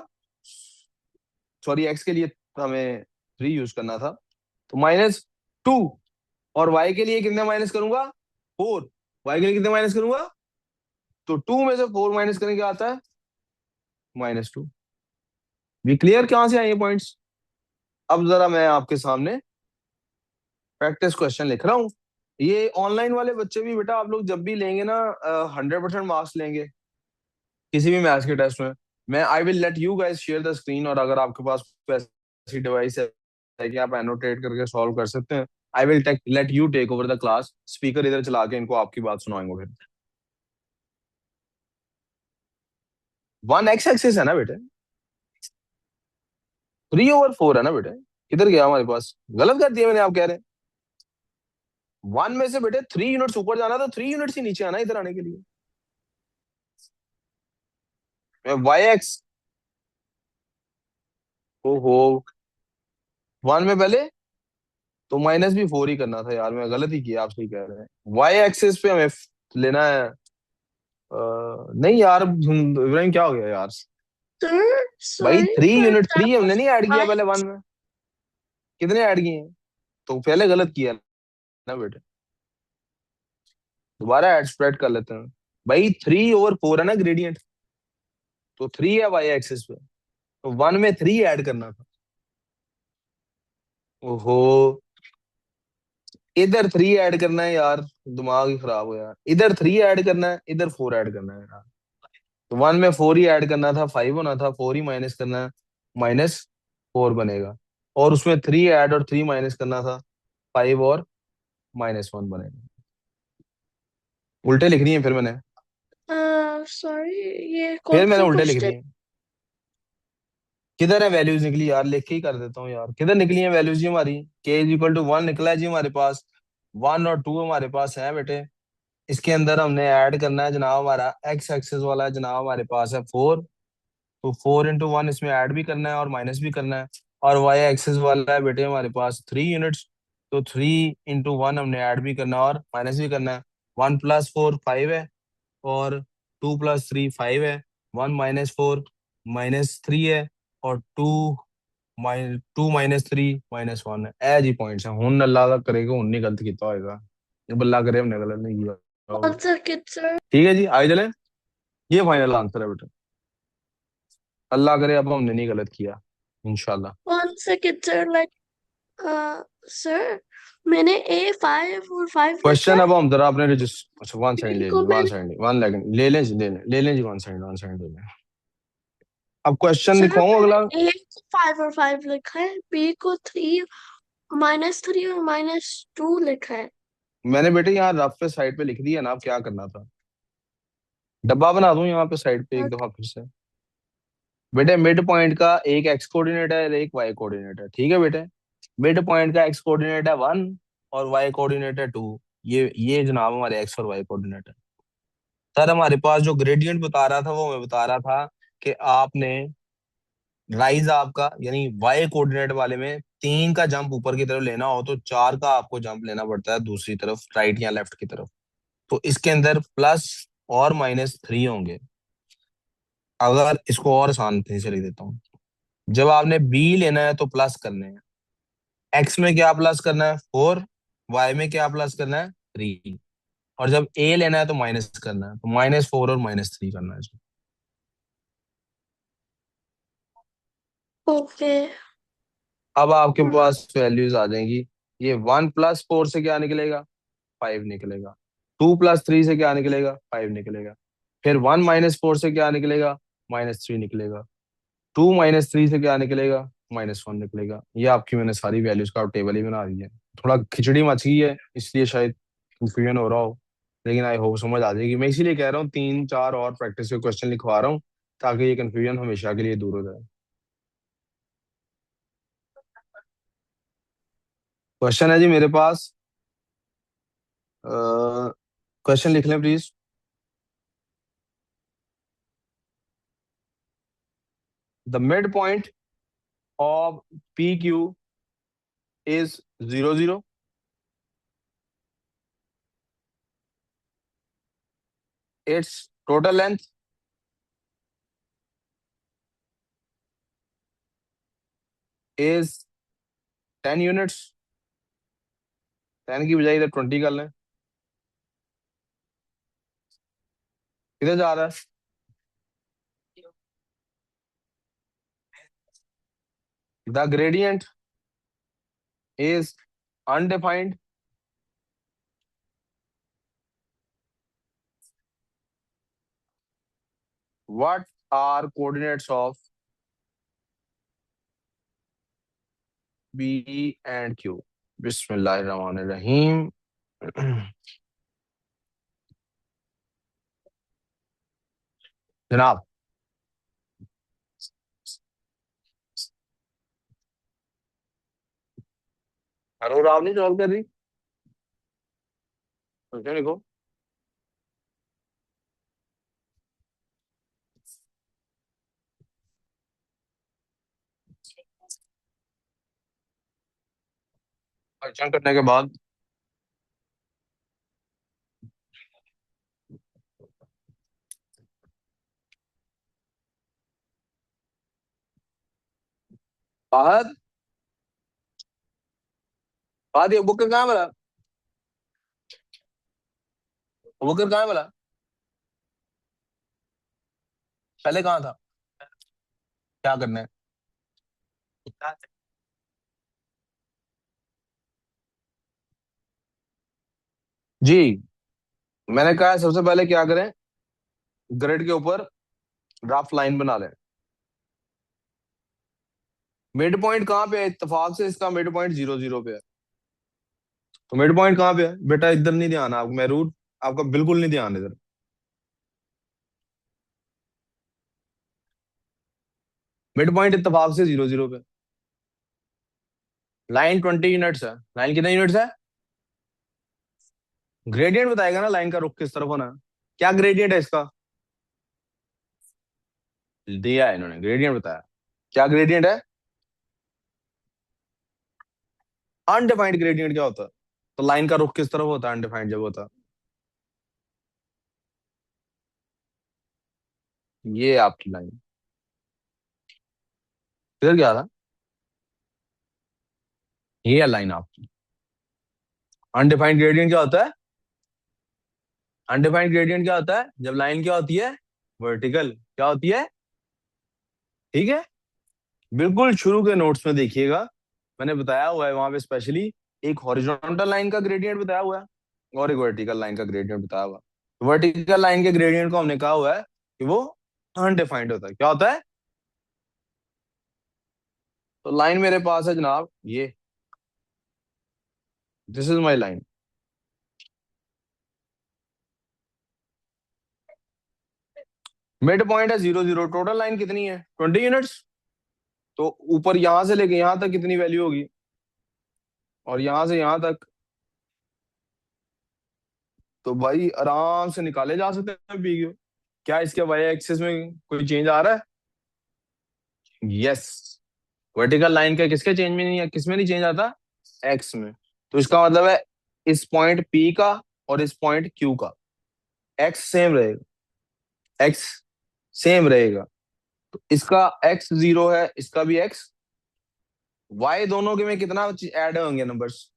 S1: सॉरी एक्स के लिए हमें 3 यूज करना था, तो -2। और y के लिए कितना माइनस करूंगा, 4, y के लिए कितना माइनस करूंगा, तो 2 में से 4 माइनस करने क्या आता है, -2। भी क्लियर कहां से आए ये पॉइंट्स। अब जरा मैं आपके सामने प्रैक्टिस क्वेश्चन लिख रहा हूँ। ये ऑनलाइन वाले बच्चे भी बेटा, आप लोग जब भी लेंगे ना 100% मार्क्स लेंगे किसी भी मैथ्स के टेस्ट में। मैं आई will let you guys share the screen, और अगर आपके पास कोई ऐसी डिवाइस है कि आप एनोटेट करके सॉल्व कर सकते हैं, I will let you take over the class, speaker इधर चला के इनको आपकी बात सुनाएंगे फिर। 1 एक्स एक्सिस है ना बेटे, 3/4 है ना बेटे, किधर गया हमारे पास, गलत कर दिया मैंने, आप कह रहे हैं 1 में से बेटे 3 यूनिट्स ऊपर जाना, तो 3 यूनिट्स ही नीचे आना इधर आने के लिए। वाई एक्स, ओहो 1 में पहले तो -4 ही करना था यार, मैं गलत ही किया, आप सही कह रहे हैं। वाई एक्सिस पे हमें लेना है नहीं यार, इब्राहिम क्या हो गया यार,
S3: Sir,
S1: भाई
S3: sorry,
S1: 3
S3: but
S1: यूनिट,
S3: that
S1: 3 हमने
S3: was
S1: नहीं ऐड किया
S3: my
S1: पहले 1 में, कितने ऐड किए हैं, तो पहले गलत किया ना बेटे, दोबारा ऐड स्प्रेड कर लेते हैं। भाई 3/4 है ना ग्रेडियंट, तो 3 है वाई एक्सिस पे, तो 1 में 3 ऐड करना था। ओहो, इधर 3 ऐड करना है यार, दिमाग ही खराब हो यार, इधर 3 ऐड करना है, इधर 4 ऐड करना है यार। तो 1 में 4 ही ऐड करना था, 5 होना था, 4 ही माइनस करना है, -4 बनेगा। और उसमें 3 ऐड और 3 माइनस करना था, 5 और -1 बनेगा। उल्टे लिख रही है फिर मैंने,
S3: sorry, ये
S1: फिर
S3: कौन
S1: मैंने
S3: सा
S1: उल्टे लिख
S3: क्वेश्चन।
S1: दिए। किधर है वैल्यूज निकली यार, लिख के ही कर देता हूँ यार, किधर निकली है वैल्यूज जी हमारी, के इज इक्वल टू 1 निकला है जी हमारे पास, 1 और 2 हमारे पास है बेटे। इसके अंदर हमने ऐड करना है जनाब, हमारा एक्स एक्सेस वाला है जनाब, हमारे पास है 4, तो 4 × 1 इसमें ऐड भी करना है और माइनस भी करना है। और वाई एक्सेस वाला है बेटे हमारे पास 3 यूनिट्स, तो 3 × 1 हमने ऐड भी करना है और माइनस भी करना है। 1 + 4 5 है, और 2 + 3 5 है, 1 - 4 -3 है, और 2 - 3 -1 है। ए जी पॉइंट्स है, हुन अल्लाह करेगा, हुन नहीं गलत किया होएगा, जब अल्लाह करे हमने गलत नहीं किया
S3: कौन
S1: होगा।
S3: सा किड सर।
S1: ठीक है जी, आगे चले, ये फाइनल आंसर है बेटा, अल्लाह करे अब हमने नहीं गलत किया इंशाल्लाह।
S3: कौन सा किड सर, लाइक सर मैंने A5 और 5 लिखा
S1: क्वेश्चन
S3: है।
S1: अब हम जरा अपने रजिस्टर, अच्छा 1 सेकंड
S3: B
S1: ले
S3: को
S1: लीजिए, 1
S3: मैंने
S1: सेकंड, 1 सेकंड ले लें जी, ले लें जी, 1 सेकंड, 1 सेकंड ले लें। अब क्वेश्चन
S3: सर
S1: लिखवाऊं
S3: मैंने
S1: अगला।
S3: A को 5 और 5 लिखा है, B को 3 -3 और -2 लिखा है।
S1: मैंने बेटे यहाँ रफ पे साइड पे लिख दिया ना, अब क्या करना था, डब्बा बना दूं यहाँ पे साइड पे एक
S3: Okay.
S1: दफा फिर से। बेटे मिड पॉइंट का एक एक्स कोऑर्डिनेट है और एक वाई कोऑर्डिनेट है, ठीक है बेटे। मिड पॉइंट का एक्स कोऑर्डिनेट है 1 और वाई कोऑर्डिनेट है 2, ये जनाब हमारे एक्स और वाई कोऑर्डिनेट है। सर हमारे पास जो ग्रेडियंट बता रहा था, वो मैं बता रहा था कि आपने राइज आपका यानी वाई कोऑर्डिनेट वाले में 3 का जंप ऊपर की तरफ लेना हो, तो 4 का आपको जंप लेना पड़ता है दूसरी तरफ, राइट या लेफ्ट की तरफ। तो इसके अंदर प्लस और -3 होंगे। अगर इसको और आसान से लिख देता हूँ, जब आपने बी लेना है तो प्लस करने हैं। एक्स में क्या प्लस करना है 4, वाई में क्या प्लस करना है 3, और जब ए लेना है तो माइनस करना है, तो -4 और -3 करना है।
S3: ओके।
S1: अब आपके पास वैल्यूज आ जाएंगी। ये 1 + 4 से क्या निकलेगा 5 निकलेगा। 2 + 3 से क्या निकलेगा 5 निकलेगा। फिर 1 - 4 से क्या निकलेगा -3 निकलेगा। 2 - 3 से क्या निकलेगा -1 निकलेगा। ये आपकी मैंने सारी वैल्यूज का टेबल ही बना दी है। थोड़ा खिचड़ी मच गई है इसलिए शायद कंफ्यूजन हो रहा हो, लेकिन आई होप समझ आ जाएगी। मैं इसीलिए कह रहा हूँ 3 4 और प्रैक्टिस के क्वेश्चन लिखवा रहा हूँ ताकि ये कंफ्यूजन हमेशा के लिए दूर हो जाए। क्वेश्चन है जी मेरे पास, क्वेश्चन लिख लें please. The mid point of PQ is 0 0. Its total length is 10 units. 10 की बजाय इधर 20 कर लें। किधर जा रहा है? The gradient is undefined. What are coordinates of B and Q? Bismillahirrahmanirrahim. जनाब, अरोर आप नहीं सॉल्व कर रही? क्यों लिखो। क्वेश्चन करने के बाद फाहद, फाहद ये बुक कहाँ मिला? बुक कहाँ मिला? पहले कहाँ था? क्या करना है? जी, मैंने कहा है सबसे पहले क्या करें, ग्रिड के ऊपर ड्राफ्ट लाइन बना लें। मिड पॉइंट कहाँ पे है? इत्तेफाक से इसका मिड पॉइंट 0 0 पे है। तो मिड पॉइंट कहाँ पे है बेटा? इधर नहीं ध्यान आपको, मैं रूट आपका बिल्कुल नहीं ध्यान इधर। मिड पॉइंट इत्तेफाक से 0 0 पे। लाइन 20 यूनिट्स है। लाइन कितने यूनिट्स है? ग्रेडियंट बताएगा ना लाइन का रुख किस तरफ होना है। क्या ग्रेडियंट है इसका? दिया है इन्होंने, ग्रेडियंट बताया। क्या ग्रेडियंट है? अनडिफाइंड ग्रेडियंट क्या होता है? तो लाइन का रुख किस तरफ होता है अनडिफाइंड जब होता है? ये आपकी लाइन किधर गया था? ये है लाइन आपकी। अनडिफाइंड ग्रेडियंट क्या होता है? अनडिफाइंड ग्रेडियंट क्या होता है? जब लाइन क्या होती है? वर्टिकल। क्या होती है? ठीक है, बिल्कुल शुरू के नोट्स में देखिएगा, मैंने बताया हुआ है वहां पे स्पेशली एक हॉरिजॉन्टल लाइन का ग्रेडियंट बताया हुआ है और एक वर्टिकल लाइन का ग्रेडियंट बताया हुआ है। वर्टिकल लाइन के ग्रेडियंट को हमने कहा हुआ है कि वो अनडिफाइंड होता है। क्या होता है? तो लाइन मेरे पास है जनाब, ये this is my line. Mid point है 0 0। टोटल लाइन कितनी है? 20 यूनिट्स। तो ऊपर यहां से लेके यहां तक कितनी वैल्यू होगी, और यहां से यहां तक तो भाई आराम से निकाले जा सकते हैं पीक्यू। क्या इसके वाई एक्सिस में कोई चेंज आ रहा है? यस। वर्टिकल लाइन का किसके चेंज में नहीं है, किसमें नहीं चेंज आता? एक्स में। तो इसका मतलब है इस पॉइंट पी का और इस पॉइंट क्यू का एक्स सेम रहेगा। एक्स सेम रहेगा। तो इसका x 0 है, इसका भी x, y दोनों के में कितना ऐड होंगे नंबर्स,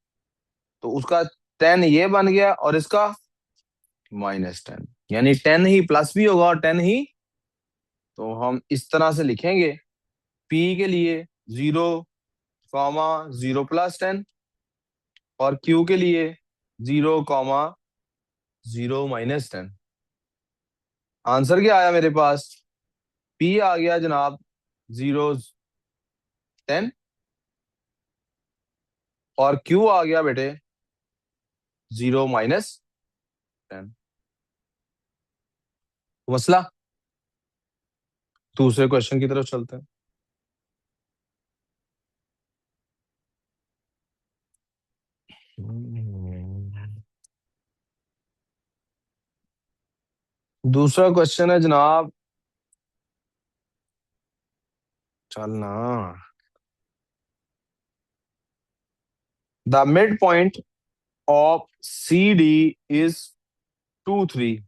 S1: तो उसका 10 ये बन गया और इसका -10, यानी 10 ही प्लस भी होगा और 10 ही। तो हम इस तरह से लिखेंगे p के लिए 0,0 + 10 और q के लिए 0,0 - 10। आंसर क्या आया मेरे पास? p आ गया जनाब 0 10 और q आ गया बेटे 0 - 10। मसला, दूसरे क्वेश्चन की तरफ चलते हैं। दूसरा क्वेश्चन है जनाब, चलना, the mid point of CD is 2 3।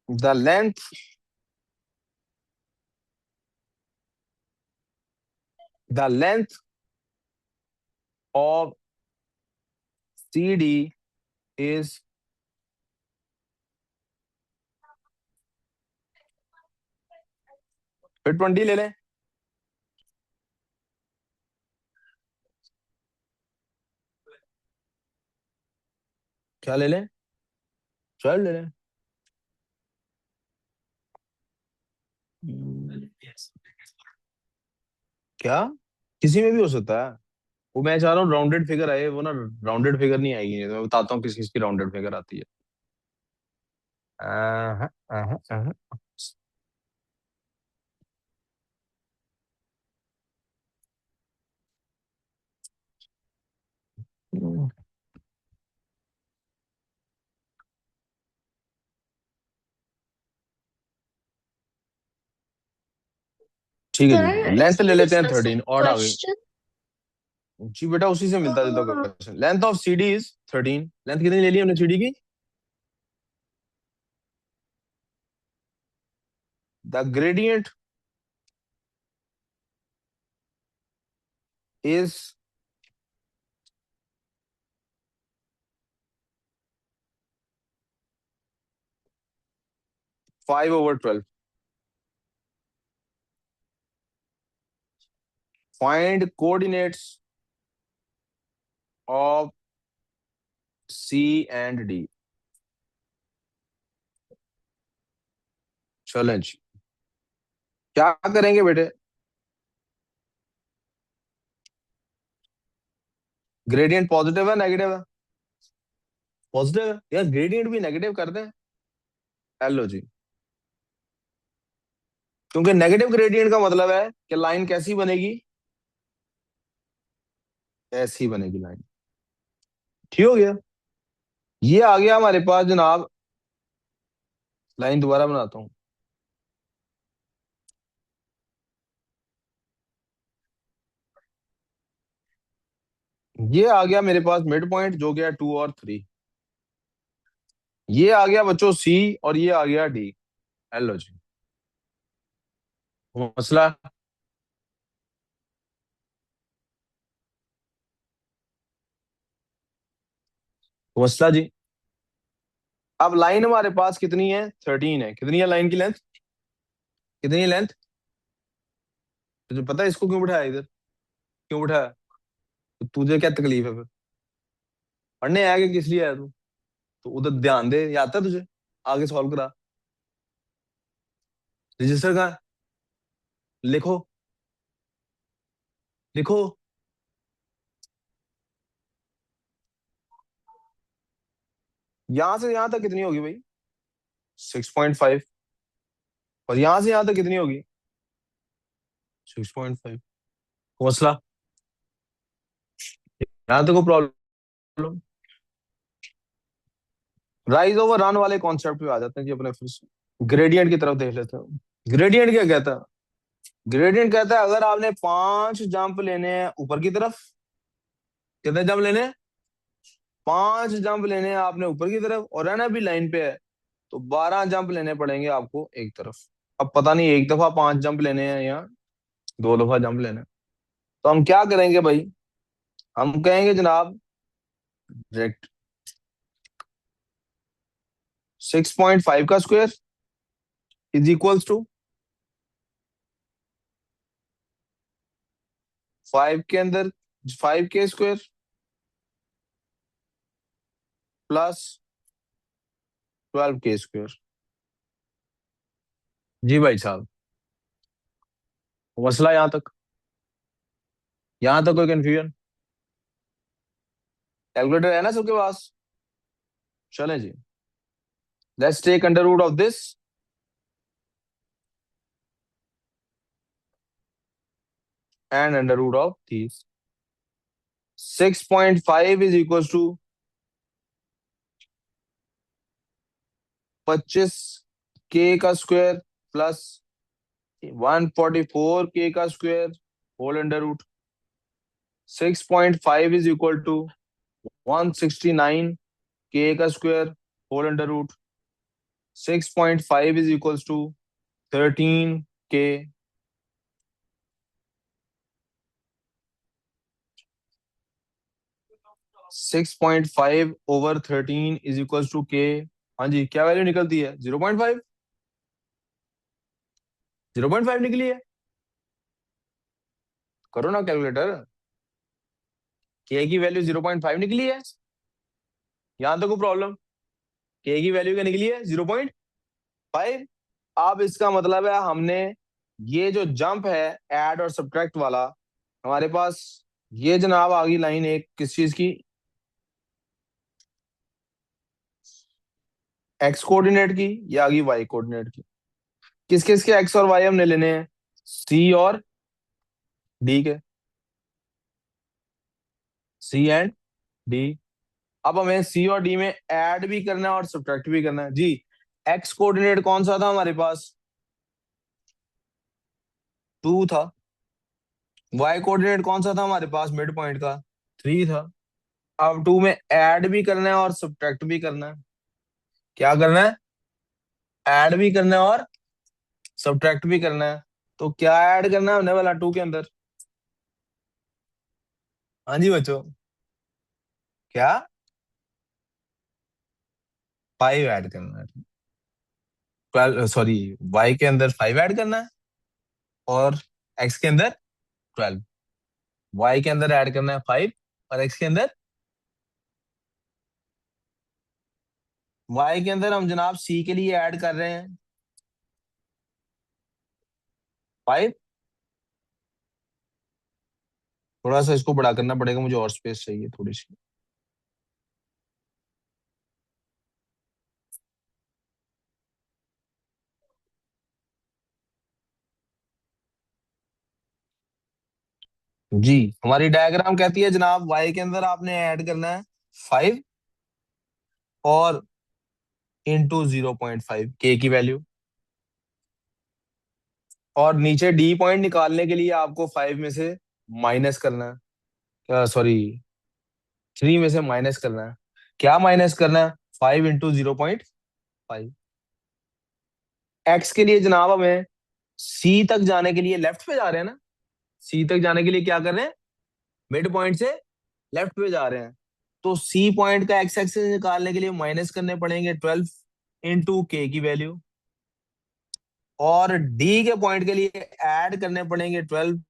S1: The length of CD is, फिर 20 ले लें, क्या ले लें, 12 ले लें। क्या किसी में भी हो सकता है, वो मैं चाह रहा हूँ राउंडेड फिगर आए, वो ना राउंडेड फिगर नहीं आएगी, तो मैं बताता हूँ किस किस की राउंडेड फिगर आती है। आहा, आहा, आहा। ठीक है जी,
S3: Sir,
S1: लेंथ ले
S3: isn't
S1: लेते
S3: this
S1: हैं
S3: the
S1: 13
S3: same
S1: और आ गई
S3: question?
S1: जी बेटा, उसी से मिलता जुलता question. Length of CD is 13, length कितनी ले ली हमने CD की? The gradient is 5/12। Find coordinates of C and D। Challenge, क्या करेंगे बेटे? ग्रेडियंट पॉजिटिव है नेगेटिव है? पॉजिटिव है यार, ग्रेडियंट भी नेगेटिव कर दें। हेलो जी, क्योंकि नेगेटिव ग्रेडियंट का मतलब है कि लाइन कैसी बनेगी, ऐसी बनेगी लाइन। ठीक हो गया, ये आ गया हमारे पास जनाब, लाइन दोबारा बनाता हूं। ये आ गया मेरे पास मिड पॉइंट जो गया 2 और 3। ये आ गया बच्चों C और ये आ गया D। हेलो जी, मसला, मसला जी। अब लाइन हमारे पास कितनी है? 13 है। कितनी है लाइन की लेंथ? कितनी है लेंथ? तुझे पता है इसको क्यों बिठाया इधर, क्यों बिठाया? तो तुझे क्या तकलीफ है फिर? पढ़ने आया कि किस लिए आया तू? तो उधर ध्यान दे, ये आता है तुझे? आगे सॉल्व करा। रजिस्टर कहाँ है? लिखो, लिखो। यहां से यहां तक कितनी होगी भाई? 6.5। और यहां से यहां तक कितनी होगी? 6.5। मसला, यहां तक को प्रॉब्लम। राइज ओवर रन वाले कॉन्सेप्ट पे आ जाते हैं जी अपने फिर से। ग्रेडियंट की तरफ देख लेते हैं। ग्रेडियंट क्या कहता है? ग्रेडियंट कहता है अगर आपने 5 जंप लेने हैं ऊपर की तरफ कितने जंप लेने हैं? 5 जंप लेने हैं आपने ऊपर की तरफ, और है ना अभी लाइन पे है, तो 12 जंप लेने पड़ेंगे आपको एक तरफ। अब पता नहीं एक दफा 5 जंप लेने हैं या 2 दफा जंप लेने हैं। तो हम क्या करेंगे भाई, हम कहेंगे जनाब डायरेक्ट 6.5 का स्क्वायर इज इक्वल्स टू 5 के अंदर 5 के स्क्वायर प्लस 12 के स्क्वायर। जी भाई साहब, मसला यहां तक कोई कंफ्यूजन? कैलकुलेटर है ना सबके पास? चलें जी, let's take under root of this and under root of these. 6.5 is equals to 25 k का स्क्वायर प्लस 144 k का square whole under root. 6.5 is equal to 169 k का square whole under root. 6.5 is equals to 13 k। 6.5 over 13 is equals to k। हाँ जी, क्या value निकलती है? 0.5। 0.5 निकली है। करो ना कैलकुलेटर। के की वैल्यू 0.5 निकली है। यहां तक कोई प्रॉब्लम? के की वैल्यू क्या निकली है? 0.5। अब इसका मतलब है हमने ये जो जंप है ऐड और सब्ट्रैक्ट वाला, हमारे पास ये जनाब आ गई लाइन एक किस चीज की? एक्स कोऑर्डिनेट की, ये आ गई वाई कोऑर्डिनेट की। किस किस के एक्स और वाई हमने लेने हैं? सी और डी के, सी एंड डी। अब हमें सी और डी में ऐड भी करना है और सब्ट्रैक्ट भी करना है जी। एक्स कोऑर्डिनेट कौन सा था हमारे पास? 2 था। वाई कोऑर्डिनेट कौन सा था हमारे पास मिड पॉइंट का? 3 था। अब 2 में ऐड भी करना है और सब्ट्रैक्ट भी करना है। क्या करना है? ऐड भी करना है और सब्ट्रैक्ट भी करना है। तो क्या ऐड करना है होने वाला 2 के अंदर? हाँ जी बच्चों, क्या? 5 ऐड करना है। 12, सॉरी, वाई के अंदर 5 ऐड करना है और एक्स के अंदर 12। वाई के अंदर ऐड करना है 5 और एक्स के अंदर, वाई के अंदर हम जनाब सी के लिए ऐड कर रहे हैं 5। थोड़ा सा इसको बड़ा करना पड़ेगा, मुझे और स्पेस चाहिए थोड़ी सी। जी, हमारी डायग्राम कहती है जनाब वाई के अंदर आपने ऐड करना है 5 और इंटू 0.5 के की वैल्यू, और नीचे डी पॉइंट निकालने के लिए आपको 5 में से माइनस करना है, सॉरी 3 में से माइनस करना है। क्या माइनस करना है? 5 इंटू 0.5। एक्स के लिए जनाब हमें सी तक जाने के लिए लेफ्ट पे जा रहे हैं ना, सी तक जाने के लिए क्या कर रहे हैं? मिड पॉइंट से लेफ्ट पे जा रहे हैं। तो सी पॉइंट का एक्स एक्सिस निकालने के लिए माइनस करने पड़ेंगे 12 इंटू के की वैल्यू, और डी के पॉइंट के लिए ऐड करने पड़ेंगे 12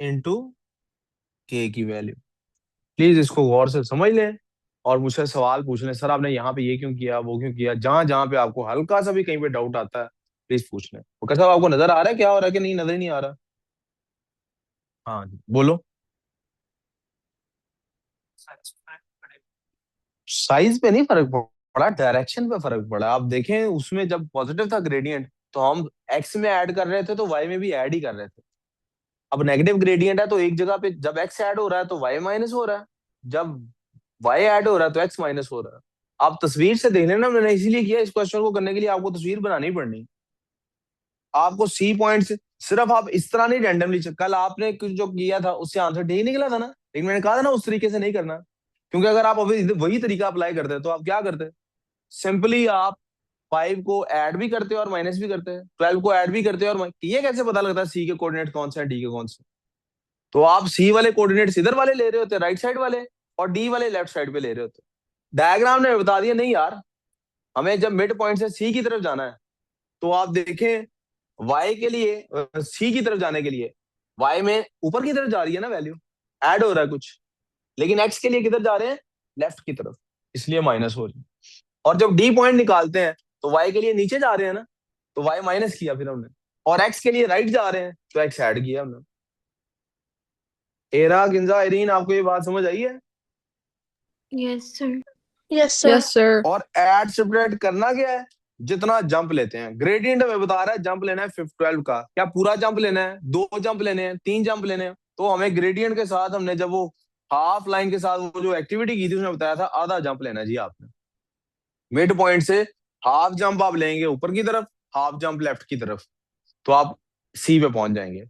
S1: इंटू के की वैल्यू। प्लीज इसको गौर से समझ लें और मुझसे सवाल पूछ लें, सर आपने यहाँ पे ये क्यों किया, वो क्यों किया। जहां जहां पे आपको हल्का सा भी कहीं पे डाउट आता है प्लीज पूछ लें। वो कैसा आपको नजर आ रहा है क्या हो रहा है कि नहीं? नजर ही नहीं आ रहा? हाँ जी बोलो। साइज पे नहीं फर्क पड़ा, डायरेक्शन पे फर्क पड़ा। आप देखें उसमें जब पॉजिटिव था ग्रेडियंट तो हम एक्स में ऐड कर रहे थे तो वाई में भी ऐड ही कर रहे थे। अब नेगेटिव ग्रेडियंट है तो एक जगह पे जब एक्स ऐड हो रहा है तो वाई माइनस हो रहा है, जब वाई ऐड हो रहा है तो एक्स माइनस हो रहा है। आप तस्वीर से देख लेना, मैंने इसीलिए किया इस क्वेश्चन को करने के लिए आपको तस्वीर बनानी पड़नी। आपको सी पॉइंट सिर्फ आप इस तरह नहीं रैंडमली, कल आपने कुछ जो किया था उससे आंसर ठीक निकला था ना, लेकिन मैंने कहा था ना उस तरीके से नहीं करना, क्योंकि अगर आप अभी वही तरीका अप्लाई करते तो आप क्या करते, सिंपली आप 5 को ऐड भी करते हो और माइनस भी करते हैं, 12 को ऐड भी करते हो और ये कैसे पता लगता है सी के कोऑर्डिनेट कौन से हैं, डी के कौन से? तो आप सी वाले कोऑर्डिनेट्स इधर वाले ले रहे होते, राइट साइड वाले, और डी वाले लेफ्ट साइड पे ले रहे होते। डायग्राम ने बता दिया नहीं यार, हमें जब मिड पॉइंट से सी की तरफ जाना है, तो आप देखें वाई के लिए सी की तरफ जाने के लिए वाई में ऊपर की तरफ जा रही है ना वैल्यू, ऐड हो रहा है कुछ, लेकिन एक्स के लिए किधर जा रहे हैं, लेफ्ट की तरफ, इसलिए माइनस हो रही है। और जब डी पॉइंट निकालते हैं तो वाई के लिए नीचे जा रहे हैं ना, तो वाई माइनस किया फिर हमने, और एक्स के लिए राइट जा रहे हैं तो एक्स ऐड किया हमने। एरा गिंजा आइरीन, आपको ये बात समझ आई है?
S5: Yes, sir.
S3: Yes, sir.
S5: Yes, sir.
S1: और ऐड सब्ट्रैक्ट करना क्या है, जितना जंप लेते हैं। ग्रेडियंट हमें बता रहा है जंप लेना है 12 का, क्या पूरा जंप लेना है, 2 जंप लेने हैं, 3 जंप लेने हैं? तो हमें ग्रेडियंट के साथ, हमने जब वो हाफ लाइन के साथ वो जो एक्टिविटी की थी उसने बताया था आधा जंप लेना है जी आपने। मिड पॉइंट से हाफ जंप आप लेंगे ऊपर की तरफ, हाफ जंप लेफ्ट की तरफ, तो आप सी पे पहुंच जाएंगे,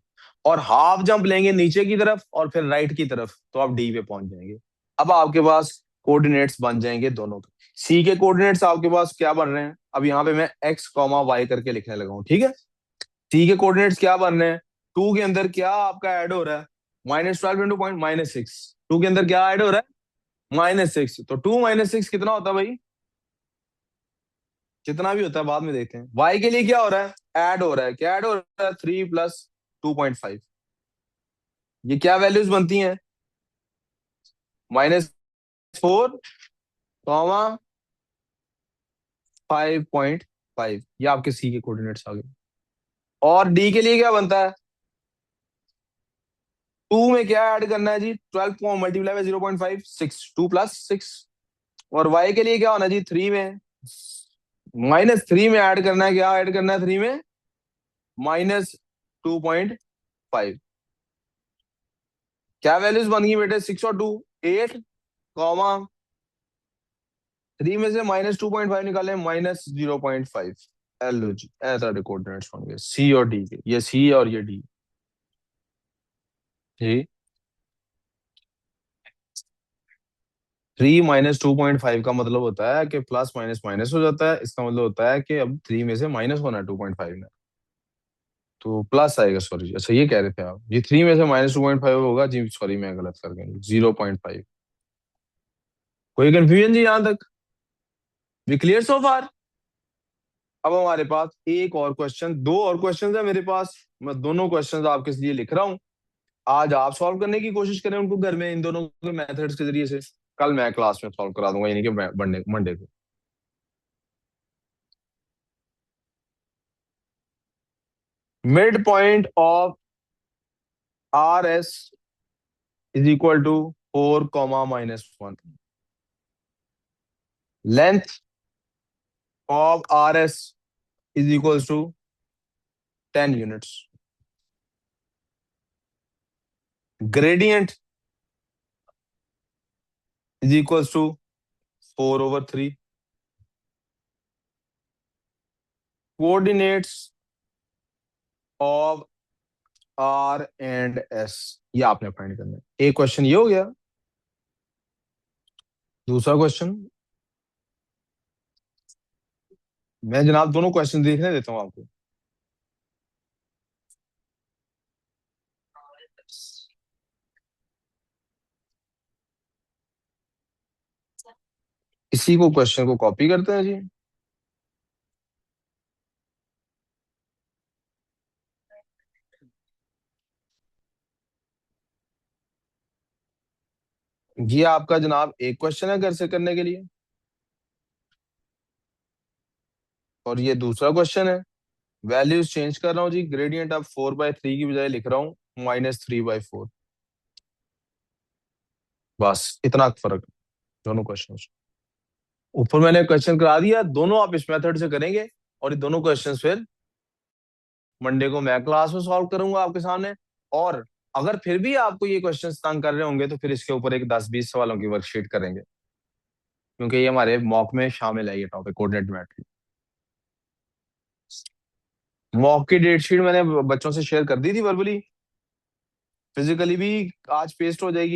S1: और हाफ जंप लेंगे नीचे की तरफ और फिर राइट की तरफ, तो आप डी पे पहुंच जाएंगे। अब आपके पास कोऑर्डिनेट्स बन जाएंगे दोनों के। सी के कोऑर्डिनेट्स आपके पास क्या बन रहे हैं, अब यहाँ पे मैं एक्स कॉमा वाई करके लिखने लगा हूं, ठीक है। सी के कोऑर्डिनेट्स क्या बन रहे हैं, 2 के अंदर क्या आपका ऐड हो रहा है, -12 इंटू पॉइंट -6। 2 के अंदर क्या ऐड हो रहा है, -6, तो 2 - 6 कितना होता है भाई, जितना भी होता है बाद में देखते हैं। वाई के लिए क्या हो रहा है, ऐड हो रहा है, क्या ऐड हो रहा है, 3 + 2.5। ये क्या वैल्यूज बनती हैं, -4, 5.5, ये आपके सी के कोऑर्डिनेट्स आ गए। और डी के लिए क्या बनता है, 2 में क्या ऐड करना है जी, 12 को मल्टीप्लाई बाय 0.5, 6, 2 + 6। और वाई के लिए क्या होना जी, 3 में -3 में ऐड करना है, क्या ऐड करना है 3 में, -2.5। क्या वैल्यूज बन गई बेटे, 6 और 2 8, 3 में से -2.5 निकाले, -0.5। एलो जी, ऐसा कोऑर्डिनेट्स होंगे सी और डी के, ये सी और ये डी जी। 3 - 2.5 का मतलब होता है कि प्लस माइनस माइनस हो जाता है, इसका मतलब होता है कि अब 3 में से माइनस होना है 2.5 में, तो प्लस आएगा। सॉरी, अच्छा ये कह रहे थे आप, ये 3 में से -2.5 होगा जी, सॉरी मैं गलत कर गया, 0.5। कोई कंफ्यूजन जी यहां तक, वी क्लियर सो फार? अब हमारे पास एक और क्वेश्चन, 2 और क्वेश्चन है मेरे पास, मैं दोनों क्वेश्चन आपके लिए लिख रहा हूं। आज आप सॉल्व करने की कोशिश करें उनको घर में, इन दोनों के मेथड्स के जरिए से, कल मैं क्लास में सॉल्व करा दूंगा, यानी कि मंडे को। Mid point of RS is equal to 4, -1। Length of RS is equal to 10 units. Gradient is equal to 4/3। Coordinates of R and S, ये आपने फाइंड करना है। एक क्वेश्चन ये हो गया। दूसरा क्वेश्चन, मैं जनाब दोनों क्वेश्चन देखने देता हूं आपको। इसी को क्वेश्चन को कॉपी करते हैं जी, ये आपका जनाब एक क्वेश्चन है घर से करने के लिए, और ये दूसरा क्वेश्चन है। वैल्यूज चेंज कर रहा हूँ जी, ग्रेडियंट अब 4/3 की बजाय लिख रहा हूँ -3/4। बस इतना फर्क दोनों क्वेश्चन। ऊपर मैंने क्वेश्चन करा दिया, दोनों आप इस मेथड से करेंगे, और ये दोनों क्वेश्चन फिर मंडे को मैं क्लास में सॉल्व करूंगा आपके सामने। और अगर फिर भी आपको ये क्वेश्चन तंग कर रहे होंगे तो फिर इसके ऊपर एक 10-20 सवालों की वर्कशीट करेंगे, क्योंकि ये हमारे मॉक में शामिल है, ये टॉपिक कोऑर्डिनेट मैट्रिक्स। मॉक की डेट शीट मैंने बच्चों से शेयर कर दी थी वर्बली, फिजिकली भी आज पेस्ट हो जाएगी।